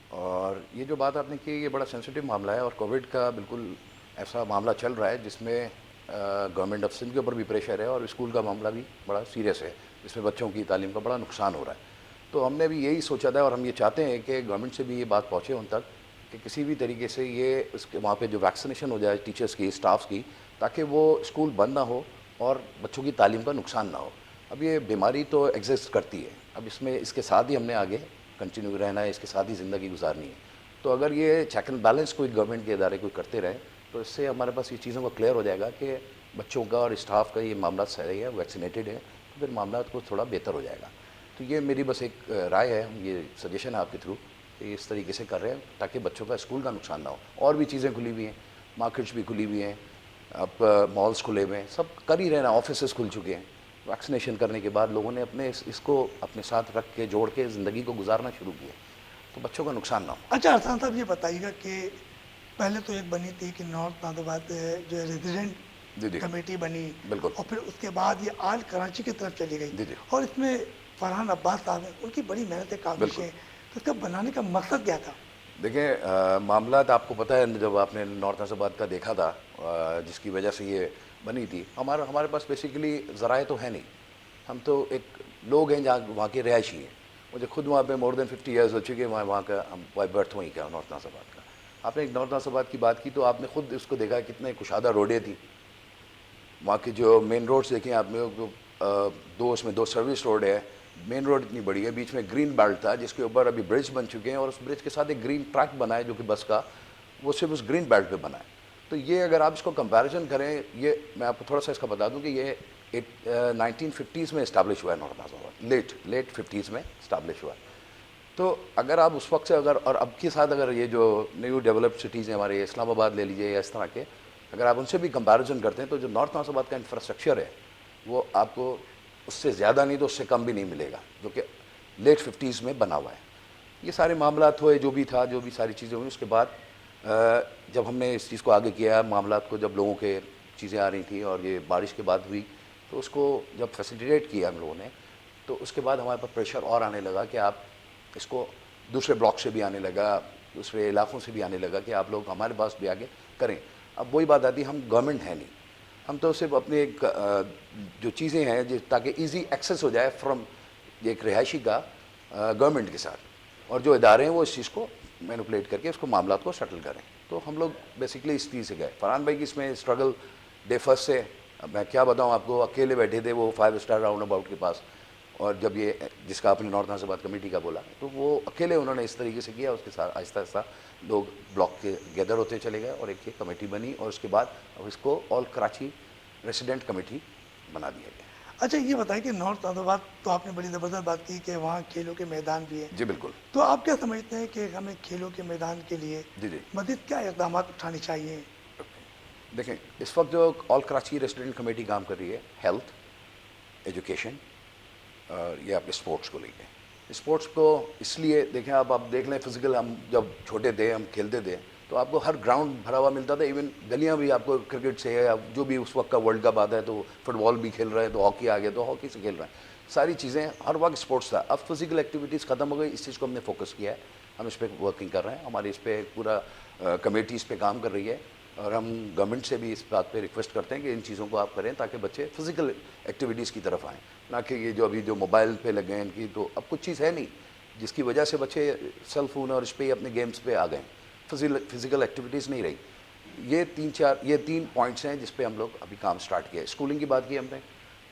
C: اور یہ جو بات آپ نے کی یہ بڑا سینسیٹیو معاملہ ہے اور کووڈ کا بالکل ایسا معاملہ چل رہا ہے جس میں گورنمنٹ آف سندھ کے اوپر بھی پریشر ہے اور اسکول کا معاملہ بھی بڑا سیریس ہے جس میں بچوں کی تعلیم کا بڑا نقصان ہو رہا ہے. تو ہم نے بھی یہی سوچا تھا اور ہم یہ چاہتے ہیں کہ گورنمنٹ سے بھی یہ بات پہنچے ان تک کہ کسی بھی طریقے سے یہ اس کے وہاں پہ جو ویکسینیشن ہو جائے ٹیچرس کی، اسٹافس کی، تاکہ وہ اسکول بند نہ ہو اور بچوں کی تعلیم کا نقصان نہ ہو. اب یہ بیماری تو ایگزسٹ کرتی ہے، اب اس میں اس کے ساتھ ہی ہم نے آگے کنٹینیو رہنا ہے, اس کے ساتھ ہی زندگی گزارنی ہے. تو اگر یہ چیک اینڈ بیلنس کوئی گورنمنٹ کے ادارے کوئی کرتے رہیں تو اس سے ہمارے پاس یہ چیزوں کا کلیئر ہو جائے گا کہ بچوں کا اور اسٹاف کا یہ معاملات صحیح ہے, ویکسینیٹڈ ہے, تو پھر معاملات کو تھوڑا بہتر ہو جائے گا. تو یہ میری بس ایک رائے ہے, یہ سجیشن ہے آپ کے تھرو کہ اس طریقے سے کر رہے ہیں تاکہ بچوں کا اسکول کا نقصان نہ ہو. اور بھی چیزیں کھلی ہوئی ہیں, مارکیٹس بھی کھلی ہوئی ہیں, اب مالس کھلے ہوئے ہیں, سب کر ہی رہے ہیں, آفیسز کھل چکے ہیں. ویکسینیشن کرنے کے بعد لوگوں نے اپنے اس کو اپنے ساتھ رکھ کے جوڑ کے زندگی کو گزارنا شروع کیا, تو بچوں کا نقصان نہ ہو.
A: اچھا ارسلان صاحب یہ بتائیے گا کہ پہلے تو ایک بنی تھی کہ نارتھ نادوات جو ہے
C: جی
A: ریزیڈنٹ
C: جی
A: کمیٹی بنی,
C: بالکل.
A: اور پھر اس کے بعد یہ آل کراچی کی طرف چلی گئی,
C: جی جی
A: اور اس میں فرحان عباس صاحب ہیں, ان کی بڑی محنت کاوشیں, تو اس کا بنانے کا مقصد کیا تھا؟
C: دیکھیں معاملات آپ کو پتہ ہے, جب آپ نے نارتھ ناصرآباد کا دیکھا تھا جس کی وجہ سے یہ بنی تھی, ہمارے پاس بیسیکلی ذرائع تو ہے نہیں, ہم تو ایک لوگ ہیں جہاں وہاں کے رہائشی ہیں. مجھے خود وہاں پہ مور دین 50 ایئرز ہو چکے ہیں, وہاں کا ہم بائی برتھ وہیں کا نارتھ ناصرآباد کا. آپ نے ایک نارتھ ناصرآباد کی بات کی تو آپ نے خود اس کو دیکھا کتنے کشادہ روڈیں تھیں. وہاں کی جو مین روڈز دیکھیں آپ نے, اس میں 2 سروس روڈ ہے, مین روڈ اتنی بڑی ہے, بیچ میں گرین بیلٹ تھا جس کے اوپر ابھی برج بن چکے ہیں, اور اس برج کے ساتھ ایک گرین ٹریک بنا ہے جو کہ بس کا, وہ صرف اس گرین بیلٹ پہ بنا ہے. تو یہ اگر آپ اس کو کمپیریزن کریں, یہ میں آپ کو تھوڑا سا اس کا بتا دوں کہ یہ 1950s میں اسٹیبلش ہوا ہے نارتھ ناصرآباد, لیٹ 50s میں اسٹیبلش ہوا ہے. تو اگر آپ اس وقت سے اور اب کے ساتھ اگر یہ جو نیو ڈیولپڈ سٹیز ہیں ہمارے, اسلام آباد لے لیجیے یا اس طرح کے, اگر آپ ان سے بھی کمپیریزن کرتے ہیں تو جو نارتھ ناصرآباد کا انفراسٹرکچر ہے وہ آپ کو اس سے زیادہ نہیں تو اس سے کم بھی نہیں ملے گا, جو کہ لیٹ 50s میں بنا ہوا ہے. یہ سارے معاملات ہوئے, جو بھی تھا, جو بھی ساری چیزیں ہوئی, اس کے بعد جب ہم نے اس چیز کو آگے کیا, معاملات کو جب لوگوں کے چیزیں آ رہی تھیں اور یہ بارش کے بعد ہوئی, تو اس کو جب فیسیلیٹیٹ کیا ہم لوگوں نے, تو اس کے بعد ہمارے پاس پریشر اور آنے لگا کہ آپ اس کو دوسرے بلاک سے بھی آنے لگا, دوسرے علاقوں سے بھی آنے لگا کہ آپ لوگ ہمارے پاس بھی آگے کریں. اب وہی بات آتی ہے, ہم گورنمنٹ ہیں نہیں, ہم تو صرف اپنے ایک جو چیزیں ہیں تاکہ ایزی ایکسیس ہو جائے فرام ایک رہائشی کا گورنمنٹ کے ساتھ, اور جو ادارے ہیں وہ اس چیز کو مینوپولیٹ کر کے اس کو معاملات کو سیٹل کریں. تو ہم لوگ بیسکلی اس چیز سے گئے. فرحان بھائی کی اس میں اسٹرگل ڈے فرسٹ سے, میں کیا بتاؤں آپ کو, اکیلے بیٹھے تھے وہ 5 اسٹار راؤنڈ اباؤٹ کے پاس, اور جب یہ جس کا آپ نے نارتھ ناصرآباد کمیٹی کا بولا, تو وہ اکیلے انہوں نے اس طریقے سے کیا. اس کے ساتھ آہستہ آہستہ لوگ بلاک کے گیدر ہوتے چلے گئے, اور ایک یہ کمیٹی بنی, اور اس کے بعد اب اس کو آل کراچی ریسیڈنٹ کمیٹی بنا دیا گیا.
A: اچھا یہ بتائیں کہ نارتھ نادوات تو آپ نے بڑی زبردست بات کی کہ وہاں کھیلوں کے میدان بھی ہیں,
C: جی بالکل.
A: تو آپ کیا سمجھتے ہیں کہ ہمیں کھیلوں کے میدان کے لیے
C: جی جی
A: مزید کیا اقدامات اٹھانے چاہیے؟
C: دیکھیں, اس وقت جو آل کراچی ریسیڈنٹ کمیٹی کام کر رہی ہے, ہیلتھ, ایجوکیشن, اور یہ آپ اسپورٹس کو لے کے, اسپورٹس کو اس لیے دیکھیں آپ دیکھ لیں, فزیکل ہم جب چھوٹے تھے ہم کھیلتے تھے تو آپ کو ہر گراؤنڈ بھرا ہوا ملتا تھا, ایون گلیاں بھی آپ کو کرکٹ سے ہے, جو بھی اس وقت کا ورلڈ کپ آتا ہے تو فٹ بال بھی کھیل رہے ہیں, تو ہاکی آ گیا تو ہاکی سے کھیل رہے ہیں, ساری چیزیں ہر وقت اسپورٹس تھا. اب فزیکل ایکٹیویٹیز ختم ہو گئی, اس چیز کو ہم نے فوکس کیا ہے, ہم اس پہ ورکنگ کر رہے ہیں, ہماری اس پہ پورا کمیٹی اس پہ کام کر رہی ہے, اور ہم گورنمنٹ سے بھی اس بات پہ ریکویسٹ کرتے ہیں کہ ان چیزوں کو آپ کریں تاکہ بچے فزیکل ایکٹیویٹیز کی طرف آئیں, نہ کہ یہ جو ابھی جو موبائل پہ لگے ہیں ان کی, تو اب کچھ چیز ہے نہیں جس کی وجہ سے بچے سیل فون اور اس پہ اپنے گیمز پہ آ گئے, فزیکل ایکٹیویٹیز نہیں رہی. یہ 3 پوائنٹس ہیں جس پہ ہم لوگ ابھی کام سٹارٹ کیا ہے. اسکولنگ کی بات کی ہم نے,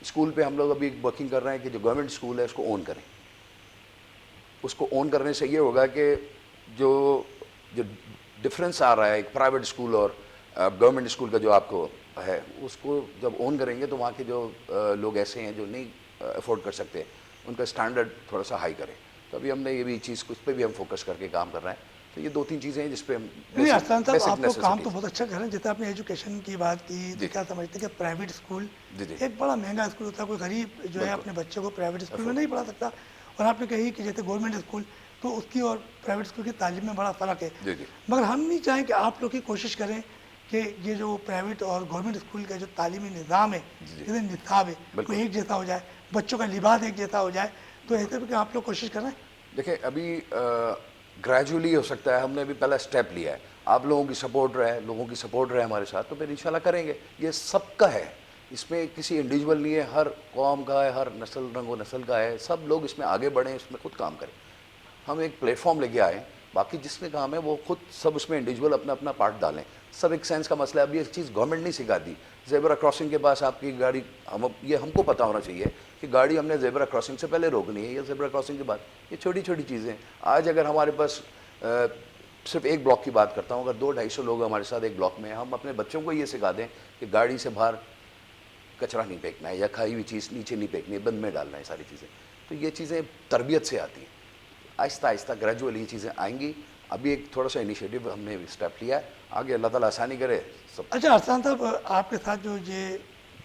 C: اسکول پہ ہم لوگ ابھی ورکنگ کر رہے ہیں کہ جو گورنمنٹ اسکول ہے اس کو اون کریں. اس کو اون کرنے سے یہ ہوگا کہ جو ڈفرینس آ رہا ہے ایک پرائیویٹ اسکول اور گورنمنٹ اسکول کا جو آپ کو ہے, اس کو جب اون کریں گے تو وہاں کے جو لوگ ایسے ہیں جو نہیں افورڈ کر سکتے, ان کا اسٹینڈرڈ تھوڑا سا ہائی کریں. تو ابھی ہم نے یہ بھی چیز اس پہ بھی ہم فوکس کر کے کام کر رہے ہیں. تو یہ 2-3 چیزیں ہیں جس پہ ہم
A: نہیں ارسلان صاحب آپ تو کام تو بہت اچھا کر رہے ہیں. جیسے آپ نے ایجوکیشن کی بات کی, تو
C: جی.
A: کیا سمجھتے ہیں کہ پرائیویٹ اسکول
C: جی جی
A: ایک بڑا مہنگا اسکول ہوتا ہے, کوئی غریب جو ہے
C: بالکل.
A: اپنے بچے کو پرائیویٹ اسکول میں نہیں پڑھا سکتا, اور آپ نے کہی کہ جیسے گورنمنٹ اسکول تو اس کی اور پرائیویٹ اسکول کی تعلیم میں بڑا فرق ہے,
C: جی جی
A: مگر ہم نہیں چاہیں کہ آپ لوگ کی کوشش کریں کہ یہ جو پرائیویٹ اور گورنمنٹ اسکول کا جو تعلیمی نظام ہے, جیسے نصاب ہے, وہ ایک جیسا ہو جائے, بچوں کا لباس ایک جیسا ہو جائے, تو ایسے کہ آپ لوگ کوشش کریں.
C: دیکھیں ابھی گریجولی ہو سکتا ہے, ہم نے ابھی پہلا اسٹیپ لیا ہے, آپ لوگوں کی سپورٹ رہے, لوگوں کی سپورٹ رہے ہمارے ساتھ, تو پھر انشاءاللہ کریں گے. یہ سب کا ہے, اس میں کسی انڈیویجول نہیں ہے, ہر قوم کا ہے, ہر نسل رنگ و نسل کا ہے, سب لوگ اس میں آگے بڑھیں, اس میں خود کام کریں. ہم ایک پلیٹ فارم لے کے آئے باقی جس میں کام ہے وہ خود سب اس میں انڈیویجول اپنا اپنا پارٹ ڈالیں. سب ایک سینس کا مسئلہ ہے. اب یہ چیز گورنمنٹ نہیں سکھاتی. زیبرا کراسنگ کے پاس آپ کی گاڑی یہ ہم کو پتہ ہونا چاہیے کہ گاڑی ہم نے زیبرا کراسنگ سے پہلے روکنی ہے یا زیبرا کراسنگ کے بعد. یہ چھوٹی چھوٹی چیزیں. آج اگر ہمارے پاس صرف ایک بلاک کی بات کرتا ہوں, اگر 200-250 لوگ ہمارے ساتھ ایک بلاک میں, ہم اپنے بچوں کو یہ سکھا دیں کہ گاڑی سے باہر کچرا نہیں پھینکنا ہے یا کھائی ہوئی چیز نیچے نہیں پھینکنی ہے, بند میں ڈالنا ہے, ساری چیزیں. تو یہ چیزیں تربیت سے آتی ہیں. آہستہ آہستہ گریجولی یہ چیزیں آئیں گی. ابھی ایک تھوڑا سا انیشیٹو ہم نے اسٹیپ لیا ہے, آگے اللہ تعالیٰ آسانی کرے سب.
A: اچھا ارسلان صاحب, آپ کے ساتھ جو یہ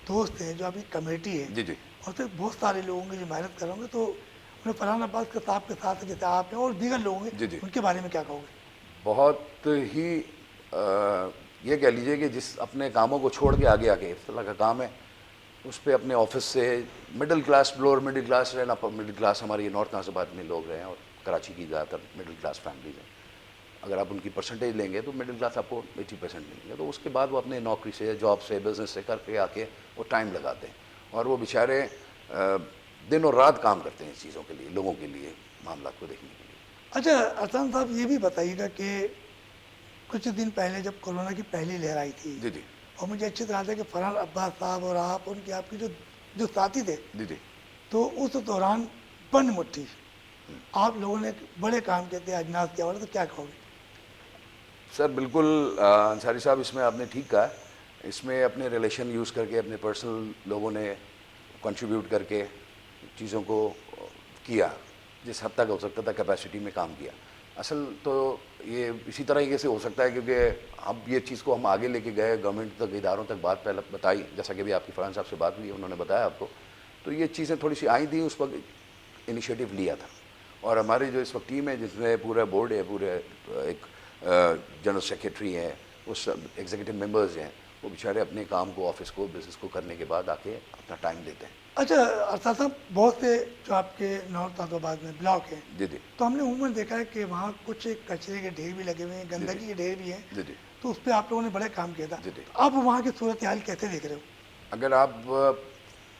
A: دوست ہیں, جو آپ کی کمیٹی ہے,
C: جی جی
A: اور پھر بہت سارے لوگوں کی جو محنت کر رہے ہوں گے, تو انہیں فرحان عباس کے صاحب کے ساتھ جیسے آپ ہیں اور دیگر لوگ ہیں,
C: جی جی
A: ان کے بارے میں کیا کہو گے؟
C: بہت ہی یہ کہہ لیجیے کہ جس اپنے کاموں کو چھوڑ کے آگے آگے افتلاح کا کام ہے, اس پہ اپنے آفس سے middle class, lower middle class رہنا, مڈل کلاس ہماری نارتھ نازیباد میں لوگ رہے ہیں اور کراچی کی زیادہ تر مڈل کلاس فیملیز ہیں. اگر آپ ان کی پرسنٹیج لیں گے تو مڈل کلاس آپ کو 80% ملیں گے. تو اس کے بعد وہ اپنے نوکری سے, جاب سے, بزنس سے کر کے آ کے وہ ٹائم لگاتے ہیں, اور وہ بیچارے دن اور رات کام کرتے ہیں اس چیزوں کے لیے, لوگوں کے لیے, معاملات کو دیکھنے کے لیے.
A: اچھا ارسلان صاحب, یہ بھی بتائیے گا کہ کچھ دن پہلے جب کورونا کی پہلی لہر آئی تھی,
C: جی جی
A: اور مجھے اچھی طرح سے کہ فرحان عباس صاحب اور آپ آپ کے جو ساتھی تھے,
C: جی جی
A: تو اس دوران بند مٹھی آپ لوگوں نے بڑے کام کیے تھے اجناس کے حوالے, تو کیا کہو گے؟
C: سر بالکل انصاری صاحب, اس میں آپ نے ٹھیک کہا. اس میں اپنے ریلیشن یوز کر کے, اپنے پرسنل لوگوں نے کنٹریبیوٹ کر کے چیزوں کو کیا, جس حد تک ہو سکتا تھا کیپیسٹی میں کام کیا. اصل تو یہ اسی طرح سے ہو سکتا ہے, کیونکہ اب یہ چیز کو ہم آگے لے کے گئے, گورنمنٹ تک, اداروں تک بات پہلے بتائی, جیسا کہ بھی آپ کی فرحان صاحب سے بات ہوئی, انہوں نے بتایا آپ کو. تو یہ چیزیں تھوڑی سی آئی تھیں, اس وقت انیشیٹو لیا تھا. اور ہماری جو اس وقت ٹیم ہے, جس میں پورا بورڈ ہے, پورے ایک جنرل سیکریٹری ہیں, اس ایگزیکٹو ممبرز ہیں, وہ بیچارے اپنے کام کو, آفس کو, بزنس کو کرنے کے بعد آ کے اپنا ٹائم دیتے ہیں.
A: اچھا ارسلان صاحب, بہت سے جو آپ کے نارتھ نازیباد میں بلاک ہیں,
C: جی جی
A: تو ہم نے عموماً دیکھا ہے کہ وہاں کچھ کچرے کے ڈھیر بھی لگے ہوئے ہیں, گندگی کے ڈھیر بھی ہیں,
C: جی جی
A: تو اس پہ آپ لوگوں نے بڑے کام کیا تھا.
C: جی جی.
A: آپ وہاں کی صورتحال کیسے دیکھ رہے ہو؟
C: اگر آپ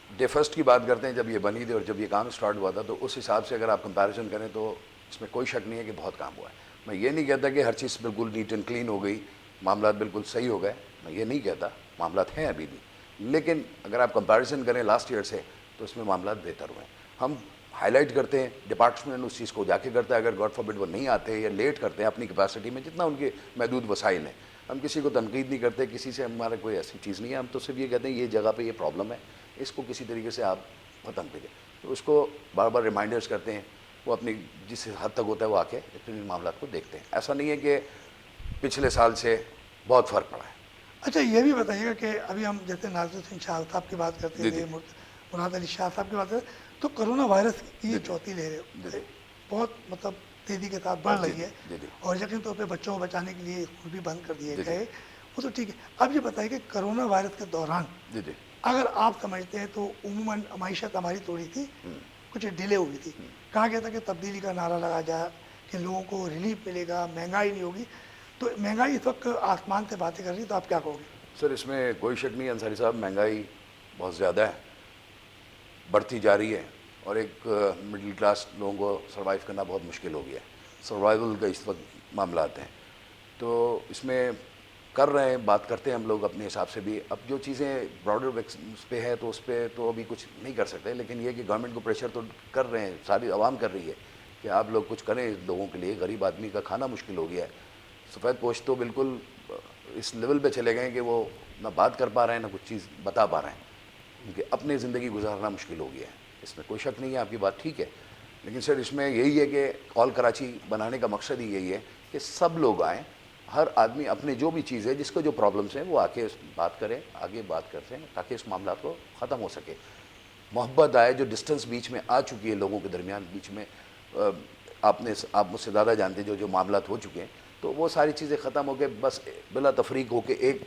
C: ڈے فرسٹ کی بات کرتے ہیں, جب یہ بنی تھی اور جب یہ کام اسٹارٹ ہوا تھا, تو اس حساب سے اگر آپ کمپیریزن کریں تو اس میں کوئی شک نہیں ہے کہ بہت کام ہوا ہے. میں یہ نہیں کہتا کہ ہر چیز بالکل نیٹ اینڈ کلین ہو گئی, معاملات بالکل صحیح ہو گئے, میں یہ نہیں کہتا. معاملات ہیں ابھی بھی, لیکن اگر آپ کمپیریزن کریں لاسٹ ایئر سے, تو اس میں معاملات بہتر ہوئے ہیں. ہم ہائی لائٹ کرتے ہیں, ڈپارٹمنٹ اس چیز کو جا کے کرتا ہے. اگر گاڈ فاربڈ وہ نہیں آتے یا لیٹ کرتے ہیں اپنی کیپیسٹی میں, جتنا ان کے محدود وسائل ہیں, ہم کسی کو تنقید نہیں کرتے, کسی سے ہمارا کوئی ایسی چیز نہیں ہے. ہم تو صرف یہ کہتے ہیں یہ جگہ پہ یہ پرابلم ہے, اس کو کسی طریقے سے آپ ختم کریں. تو اس کو بار بار ریمائنڈرز کرتے ہیں, وہ اپنی جس حد تک ہوتا ہے وہ آ کے اپنے معاملات کو دیکھتے ہیں. ایسا نہیں ہے کہ پچھلے سال سے بہت فرق پڑا ہے.
A: اچھا یہ بھی بتائیے گا کہ ابھی ہم جیسے ناصر الدین شاہ صاحب کی بات کرتے
C: جی
A: تھے,
C: جی
A: مراد علی شاہ صاحب کی بات کرتے, تو کرونا وائرس کی یہ
C: جی
A: چوتھی لہر
C: جی
A: ہے, بہت مطلب تیزی کے ساتھ بڑھ رہی ہے,
C: جی جی
A: اور یقین طور پہ بچوں کو بچانے کے لیے اسکول بھی بند کر دیے
C: جی جی
A: گئے, وہ تو ٹھیک ہے. اب یہ بتائیے کہ کرونا وائرس کے دوران
C: جی جی
A: اگر آپ سمجھتے ہیں تو عموماً معیشت ہماری تھوڑی تھی, کچھ ڈیلے ہوئی تھی. کہا گیا تھا کہ تبدیلی کا نعرہ لگا جائے کہ لوگوں کو ریلیف ملے گا, مہنگائی نہیں ہوگی, تو مہنگائی اس وقت آسمان سے باتیں کر رہی ہے, تو آپ کیا کہو گے؟
C: سر اس میں کوئی شک نہیں انصاری صاحب, مہنگائی بہت زیادہ ہے, بڑھتی جا رہی ہے, اور ایک مڈل کلاس لوگوں کو سروائیو کرنا بہت مشکل ہو گیا ہے. سروائیول کا اس وقت معاملات ہیں, تو اس میں کر رہے ہیں, بات کرتے ہیں ہم لوگ اپنے حساب سے بھی. اب جو چیزیں براڈر اس پہ ہے تو اس پہ تو ابھی کچھ نہیں کر سکتے, لیکن یہ کہ گورنمنٹ کو پریشر تو کر رہے ہیں, ساری عوام کر رہی ہے کہ آپ لوگ کچھ کریں لوگوں کے لیے. غریب آدمی کا کھانا مشکل ہو گیا ہے. سفید پوش تو بالکل اس لیول پہ چلے گئے ہیں کہ وہ نہ بات کر پا رہے ہیں, نہ کچھ چیز بتا پا رہے ہیں. ان کے اپنے زندگی گزارنا مشکل ہو گیا ہے. اس میں کوئی شک نہیں ہے, آپ کی بات ٹھیک ہے. لیکن سر اس میں یہی ہے کہ آل کراچی بنانے کا مقصد ہی یہی ہے کہ سب لوگ آئیں, ہر آدمی اپنے جو بھی چیز ہے, جس کو جو پرابلمس ہیں, وہ آ کے بات کریں, آگے بات کرتے ہیں, تاکہ اس معاملات کو ختم ہو سکے. محبت آئے, جو ڈسٹنس بیچ میں آ چکی ہے لوگوں کے درمیان بیچ میں, آپ مجھ سے زیادہ جانتے ہیں جو معاملات ہو چکے ہیں, تو وہ ساری چیزیں ختم ہو کے بس بلا تفریق ہو کے ایک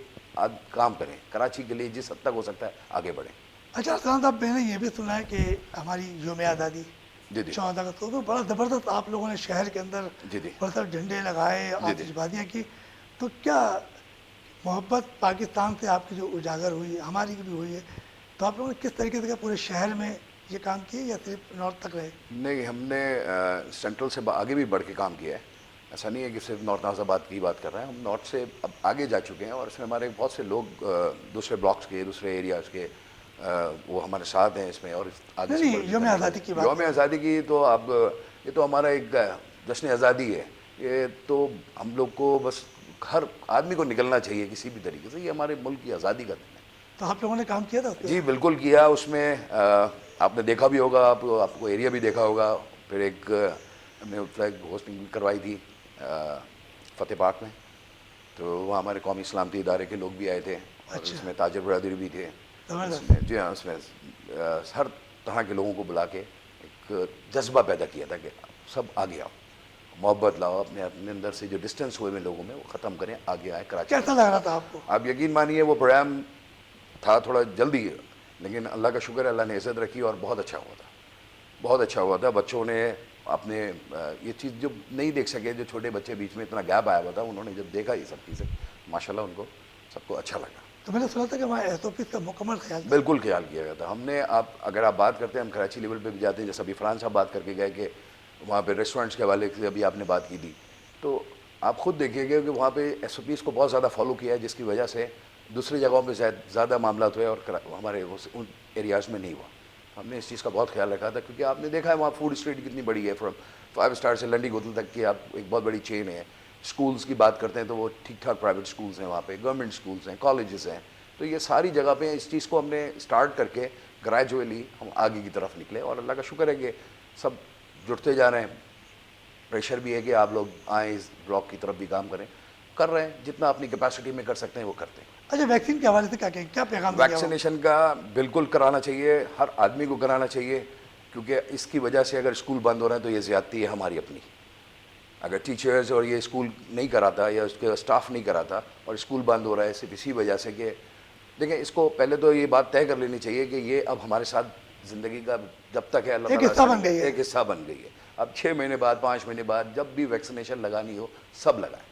C: کام کریں, کراچی کے لیے جس حد تک ہو سکتا ہے آگے بڑھیں.
A: اچھا ارسلان صاحب, میں نے یہ بھی سنا ہے کہ ہماری یوم آزادی
C: جی جی
A: 14 اگست کو بڑا زبردست آپ لوگوں نے شہر کے اندر
C: جی جی
A: بڑے سارے جھنڈے لگائے,
C: جی جی
A: آتش بازیاں کی, تو کیا محبت پاکستان سے آپ کی جو اجاگر ہوئی, ہماری بھی ہوئی ہے, تو آپ لوگوں نے کس طریقے سے پورے شہر میں یہ کام کیے یا صرف نارتھ تک رہے؟
C: نہیں, ہم نے سینٹرل سے آگے بھی بڑھ کے کام کیا ہے. ایسا نہیں ہے کہ صرف نارتھ ناز آباد کی بات کر رہے ہیں، ہم نارتھ سے اب آگے جا چکے ہیں اور اس میں ہمارے بہت سے لوگ دوسرے بلاکس کے، دوسرے ایریاز کے وہ ہمارے ساتھ ہیں اس میں، اور آگے سے
A: نہیں
C: بڑھ کے
A: یوم
C: کرنے
A: آزادی کی بات
C: یوم آزادی کی تو اب یہ تو ہمارا ایک جشن آزادی ہے، یہ تو ہم لوگ کو بس ہر آدمی کو نکلنا چاہیے کسی بھی طریقے سے، یہ ہمارے ملک کی آزادی کا دن ہے۔
A: تو آپ لوگوں نے کام کیا تھا اس پہ؟
C: جی بالکل کیا، اس میں آپ نے دیکھا بھی ہوگا، آپ کو ایریا بھی دیکھا ہوگا، پھر ایک ہم نے فلیگ ہوسٹنگ بھی کروائی تھی فتح پاک میں، تو وہاں ہمارے قومی سلامتی ادارے کے لوگ بھی آئے تھے، اور
A: اچھا،
C: اس میں تاجر برادری بھی تھے، اس
A: زبردست۔
C: میں جی ہاں، اس میں ہر طرح کے لوگوں کو بلا کے ایک جذبہ پیدا کیا تھا کہ سب آگے آؤ، محبت لاؤ، اپنے اندر سے جو ڈسٹینس ہوئے میں لوگوں میں وہ ختم کریں، آگے آئے کراچی
A: کیسا لگ رہا تھا آپ کو؟
C: آپ یقین مانیے وہ پروگرام تھا تھوڑا جلدی، لیکن اللہ کا شکر ہے، اللہ نے عزت رکھی اور بہت اچھا ہوا تھا، بہت اچھا ہوا تھا۔ بچوں نے اپنے یہ چیز جو نہیں دیکھ سکے، جو چھوٹے بچے بیچ میں اتنا گیپ آیا ہوا تھا، انہوں نے جب دیکھا یہ سب چیزیں، ماشاءاللہ ان کو سب کو اچھا لگا۔
A: تو میں نے سنا تھا کہ وہاں ایس او پی کا مکمل خیال تھا۔
C: بالکل خیال کیا گیا تھا ہم نے۔ اگر آپ بات کرتے ہیں، ہم کراچی لیول پہ بھی جاتے ہیں، جیسے ابھی فرانس صاحب بات کر کے گئے کہ وہاں پہ ریسٹورینٹس کے حوالے سے ابھی آپ نے بات کی تھی، تو آپ خود دیکھیے گے کہ وہاں پہ ایس او پیز کو بہت زیادہ فالو کیا ہے، جس کی وجہ سے دوسری جگہوں پہ زیادہ معاملات ہوئے اور ہمارے ان ایریاز میں نہیں ہوا۔ ہم نے اس چیز کا بہت خیال رکھا تھا، کیونکہ آپ نے دیکھا ہے وہاں فوڈ اسٹریٹ کتنی بڑی ہے، فرام 5 اسٹار سے لنڈی گوتل تک کی آپ ایک بہت بڑی چین ہے۔ اسکولس کی بات کرتے ہیں تو وہ ٹھیک ٹھاک پرائیویٹ اسکولس ہیں وہاں پہ، گورنمنٹ اسکولس ہیں، کالجز ہیں، تو یہ ساری جگہ پہ اس چیز کو ہم نے اسٹارٹ کر کے گریجولی ہم آگے کی طرف نکلے، اور اللہ کا شکر ہے کہ سب جڑتے جا رہے ہیں۔ پریشر بھی ہے کہ آپ لوگ آئیں، اس بلاک کی طرف بھی کام کریں، کر رہے ہیں، جتنا اپنی کیپیسٹی میں کر سکتے ہیں وہ کرتے ہیں۔
A: اچھا، ویکسین کے حوالے سے کیا کہیں، کیا پیغام دیں گے آپ؟
C: ویکسینیشن کا بالکل کرانا چاہیے، ہر آدمی کو کرانا چاہیے، کیونکہ اس کی وجہ سے اگر اسکول بند ہو رہے ہیں تو یہ زیادتی ہے ہماری اپنی۔ اگر ٹیچرز اور یہ اسکول نہیں کراتا یا اس کے اسٹاف نہیں کراتا اور اسکول بند ہو رہا ہے صرف اسی وجہ سے کہ دیکھیں، اس کو پہلے تو یہ بات طے کر لینی چاہیے کہ یہ اب ہمارے ساتھ زندگی کا جب تک ہے، اللہ
A: ایک
C: تعالیٰ
A: حصہ بن گئی ہے۔
C: ایک حصہ بن گئی ہے۔ اب 6 مہینے بعد، 5 مہینے بعد جب بھی ویکسینیشن لگانی ہو سب لگائیں۔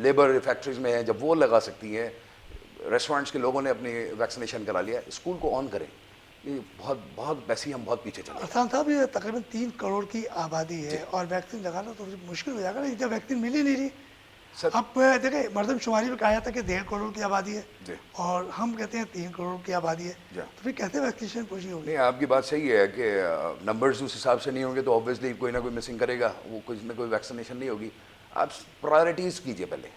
C: لیبر فیکٹریز میں ہیں جب وہ لگا سکتی ہیں، ریسٹورینٹس کے لوگوں نے اپنی ویکسینیشن کرا لیا، اسکول کو آن کریں۔ یہ بہت ویسے ہی ہم بہت پیچھے چلے گئے۔
A: ارسلان صاحب، یہ تقریباً 3 کروڑ کی آبادی ہے اور ویکسین لگانا تو مشکل ہو جائے گا نا، جب ویکسین مل ہی نہیں رہی۔
C: سر
A: اب دیکھیں، مردم شماری میں کہا جاتا ہے کہ 1.5 کروڑ کی آبادی ہے،
C: جی
A: اور ہم کہتے ہیں 3 کروڑ کی آبادی ہے،
C: جی
A: تو پھر کیسے ویکسینیشن پوری ہوگی؟
C: نہیں، آپ کی بات صحیح ہے کہ نمبرز اس حساب سے نہیں ہوں گے تو آبویسلی کوئی نہ کوئی مسنگ کرے گا، وہ کوئی نہ کوئی ویکسینیشن نہیں ہوگی۔ آپ پرائرٹیز کیجئے، پہلے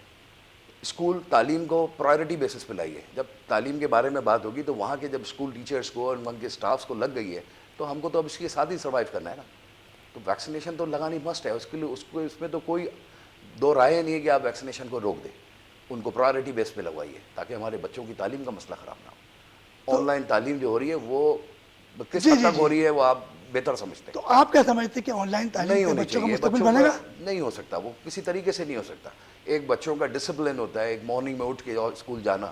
C: اسکول تعلیم کو پرائرٹی بیسس پہ لائیے۔ جب تعلیم کے بارے میں بات ہوگی تو وہاں کے جب اسکول ٹیچرس کو اور وہاں کے اسٹافس کو لگ گئی ہے تو ہم کو تو اب اس کے ساتھ ہی سروائیو کرنا ہے نا، تو ویکسینیشن تو لگانی مسٹ ہے۔ اس کے لیے اس میں تو کوئی دو رائے نہیں ہے کہ آپ ویکسینیشن کو روک دیں، ان کو پرائرٹی بیس پہ لگوائیے تاکہ ہمارے بچوں کی تعلیم کا مسئلہ خراب نہ ہو۔ آن لائن تعلیم جو ہو رہی ہے وہ کس
A: جی
C: حد
A: جی
C: تک
A: جی،
C: ہو رہی ہے وہ آپ بہتر سمجھتے ہیں۔
A: تو آپ کیا سمجھتے ہیں کہ آن لائن
C: نہیں
A: تعلیم سے
C: ہونی
A: بچوں کا
C: چاہیے،
A: مستقبل
C: بچوں
A: بنے گا؟
C: کا نہیں ہو سکتا، وہ کسی طریقے سے نہیں ہو سکتا۔ ایک بچوں کا ڈسپلن ہوتا ہے، ایک مارننگ میں اٹھ کے اسکول جانا،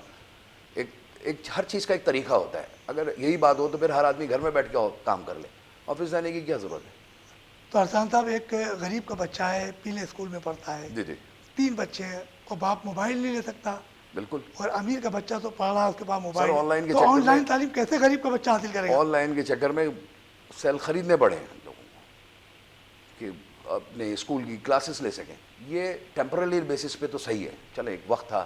C: ایک ہر چیز کا ایک طریقہ ہوتا ہے۔ اگر یہی بات ہو تو پھر ہر آدمی گھر میں بیٹھ کے کام کر لے، آفس جانے کی کیا ضرورت ہے؟
A: تو ارسلان صاحب، ایک غریب کا بچہ ہے، پیلے اسکول میں پڑھتا ہے،
C: جی جی
A: 3 بچے ہیں، اور باپ موبائل نہیں لے سکتا،
C: بالکل۔
A: اور امیر کا بچہ تو پڑھ رہا ہے، اس کے پاس موبائل
C: آن لائن
A: ہے،
C: کے
A: تو
C: چکر
A: آن
C: میں
A: لائن تعلیم کیسے غریب کا بچہ حاصل کرے گا؟
C: آن لائن کے چکر میں سیل خریدنے پڑے ہیں لوگوں کو کہ اپنے اسکول کی کلاسز لے سکیں۔ یہ ٹیمپرری بیسس پہ تو صحیح ہے، چلے ایک وقت تھا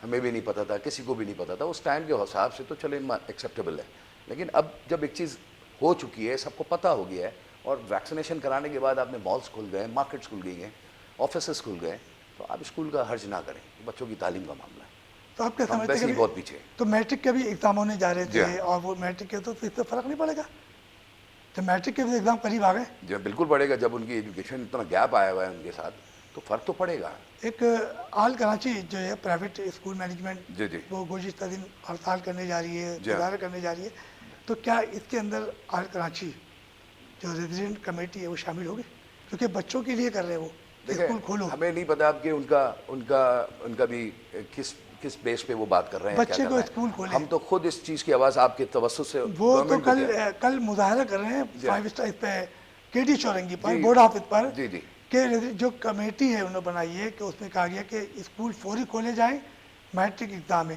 C: ہمیں بھی نہیں پتہ تھا، کسی کو بھی نہیں پتہ تھا، اس ٹائم کے حساب سے تو چلے ایکسیپٹیبل ہے، لیکن اب جب ایک چیز ہو چکی ہے، سب کو پتہ ہو گیا ہے، اور ویکسینیشن کرانے کے بعد آپ نے مالس کھل گئے، مارکیٹس کھل گئی ہیں، آفیسز کھل گئے، تو آپ اسکول کا حرج نہ کریں، بچوں کی تعلیم کا معاملہ ہے۔
A: تو آپ کیا
C: ہم
A: سمجھتے
C: ویسے
A: ہیں
C: ہی بہت پیچھے ہیں۔
A: تو میٹرک کے بھی ایگزام ہونے جا رہے
C: جی
A: تھے،
C: ہاں۔
A: اور وہ میٹرک کے تو اس سے فرق نہیں پڑے گا جب میٹرک کے بھی ایگزام قریب آ گئے؟
C: جب بالکل پڑے گا، جب ان کی ایجوکیشن اتنا گیپ آیا ہوا ہے ان کے ساتھ تو فرق تو پڑے گا۔
A: ایک آل کراچی جو ہے پرائیویٹ اسکول مینجمنٹ،
C: جی جی
A: وہ گزشتہ دن ہڑتال کرنے جا رہی ہے،
C: جی ہاں۔
A: مظاہرہ کرنے جا رہی ہے، تو کیا اس کے اندر آل کراچی جو ریزیڈنٹ کمیٹی ہے وہ شامل ہوگی؟ کیونکہ بچوں کے لیے کر رہے ہیں وہ، کہ
C: دیکھیں،
A: اسکول کھولو،
C: ہمیں نہیں پتا اب کہ ان کا بھی کس بیس پہ وہ بات کر رہے ہیں، کیا
A: بچے
C: کر
A: کو
C: رہے
A: اسکول
C: ہیں۔
A: کھولیں۔
C: ہم تو خود اس چیز کی آواز آپ کے توسط سے
A: وہ تو
C: گورنمنٹ کو دیں۔
A: کل مظاہرہ کر رہے ہیں
C: جی
A: 5 اسٹار اس پہ کے ڈی چورنگی پر،
C: جی
A: بورڈ آفس پر،
C: جی جی
A: کہ جو کمیٹی ہے انہوں نے بنائی ہے کہ اس میں کہا گیا کہ اسکول فوری کھولے جائیں میٹرک ایگزام میں،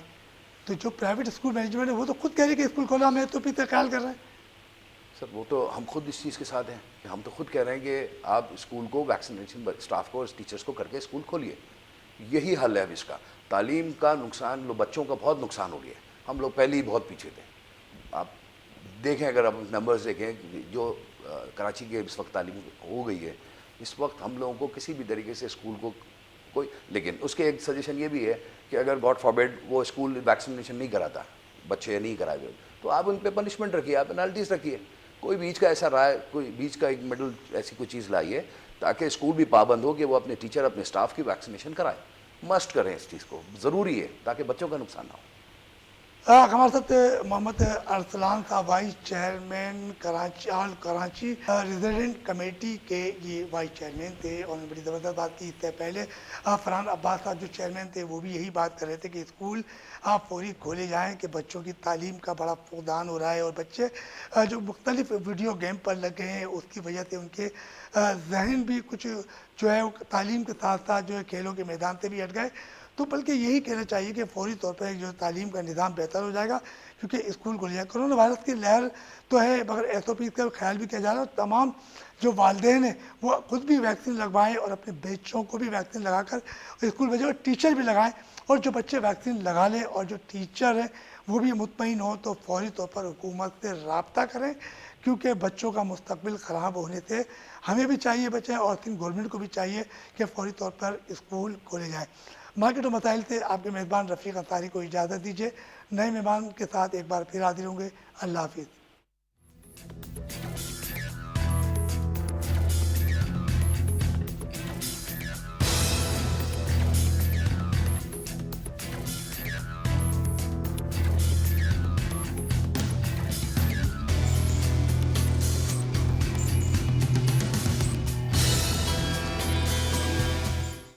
A: تو جو پرائیویٹ اسکول مینجمنٹ ہے وہ تو خود کہہ رہی ہے کہ اسکول کھولا، ہم تو پیچھے خیال کر رہے ہیں۔
C: سر وہ تو ہم خود اس چیز کے ساتھ ہیں کہ ہم تو خود کہہ رہے ہیں کہ آپ اسکول کو ویکسینیشن اسٹاف کو ٹیچرس کو کر کے اسکول کھولیے. یہی حل ہے اب اس کا. تعلیم کا نقصان بچوں کا بہت نقصان ہو گیا ہے. ہم لوگ پہلے ہی بہت پیچھے تھے. آپ دیکھیں اگر آپ نمبرز دیکھیں جو کراچی کے اس وقت تعلیم ہو گئی ہے, اس وقت ہم لوگوں کو کسی بھی طریقے سے اسکول کو کوئی, لیکن اس کے ایک سجیشن یہ بھی ہے کہ اگر گاڈ فاربیڈ وہ اسکول ویکسینیشن نہیں کراتا, بچے نہیں کرائے ہوئے, تو آپ ان پہ پنشمنٹ رکھیے, آپ پینالٹیز رکھیے. کوئی بیچ کا ایسا رائے, کوئی بیچ کا ایک مڈل ایسی کوئی چیز لائیے تاکہ اسکول بھی پابند ہو کہ وہ اپنے ٹیچر اپنے اسٹاف کی ویکسینیشن کرائیں. مسٹ کریں اس چیز کو, ضروری ہے تاکہ بچوں کا نقصان نہ ہو.
A: ہمارے ساتھ محمد ارسلان صاحب vice chairman Karachi resident committee کے یہ وائس چیئرمین تھے, اور بڑی زبردست بات کی. اس سے پہلے فرحان عباس صاحب جو چیئرمین تھے وہ بھی یہی بات کر رہے تھے کہ اسکول فوری کھولے جائیں کہ بچوں کی تعلیم کا بڑا فقدان ہو رہا ہے, اور بچے جو مختلف ویڈیو گیم پر لگے ہیں اس کی وجہ سے ان کے ذہن بھی کچھ جو ہے تعلیم کے ساتھ ساتھ جو ہے کھیلوں کے میدان سے بھی ہٹ گئے. تو بلکہ یہی کہنا چاہیے کہ فوری طور پر جو تعلیم کا نظام بہتر ہو جائے گا, کیونکہ اسکول کھل جائے. کرونا وائرس کی لہر تو ہے مگر ایس او پی کا خیال بھی کیا جا رہا ہے. تمام جو والدین ہیں وہ خود بھی ویکسین لگوائیں اور اپنے بچوں کو بھی ویکسین لگا کر اسکول بھیجیں, اور ٹیچر بھی لگائیں, اور جو بچے ویکسین لگا لیں اور جو ٹیچر ہیں وہ بھی مطمئن ہوں تو فوری طور پر حکومت سے رابطہ کریں, کیونکہ بچوں کا مستقبل خراب ہونے سے ہمیں بھی چاہیے بچیں, اور گورنمنٹ کو بھی چاہیے کہ فوری طور پر اسکول کھولے جائیں. مارکیٹ و مسائل سے آپ کے میزبان رفیق انصاری کو اجازت دیجیے. نئے مہمان کے ساتھ ایک بار پھر حاضر ہوں گے. اللہ حافظ.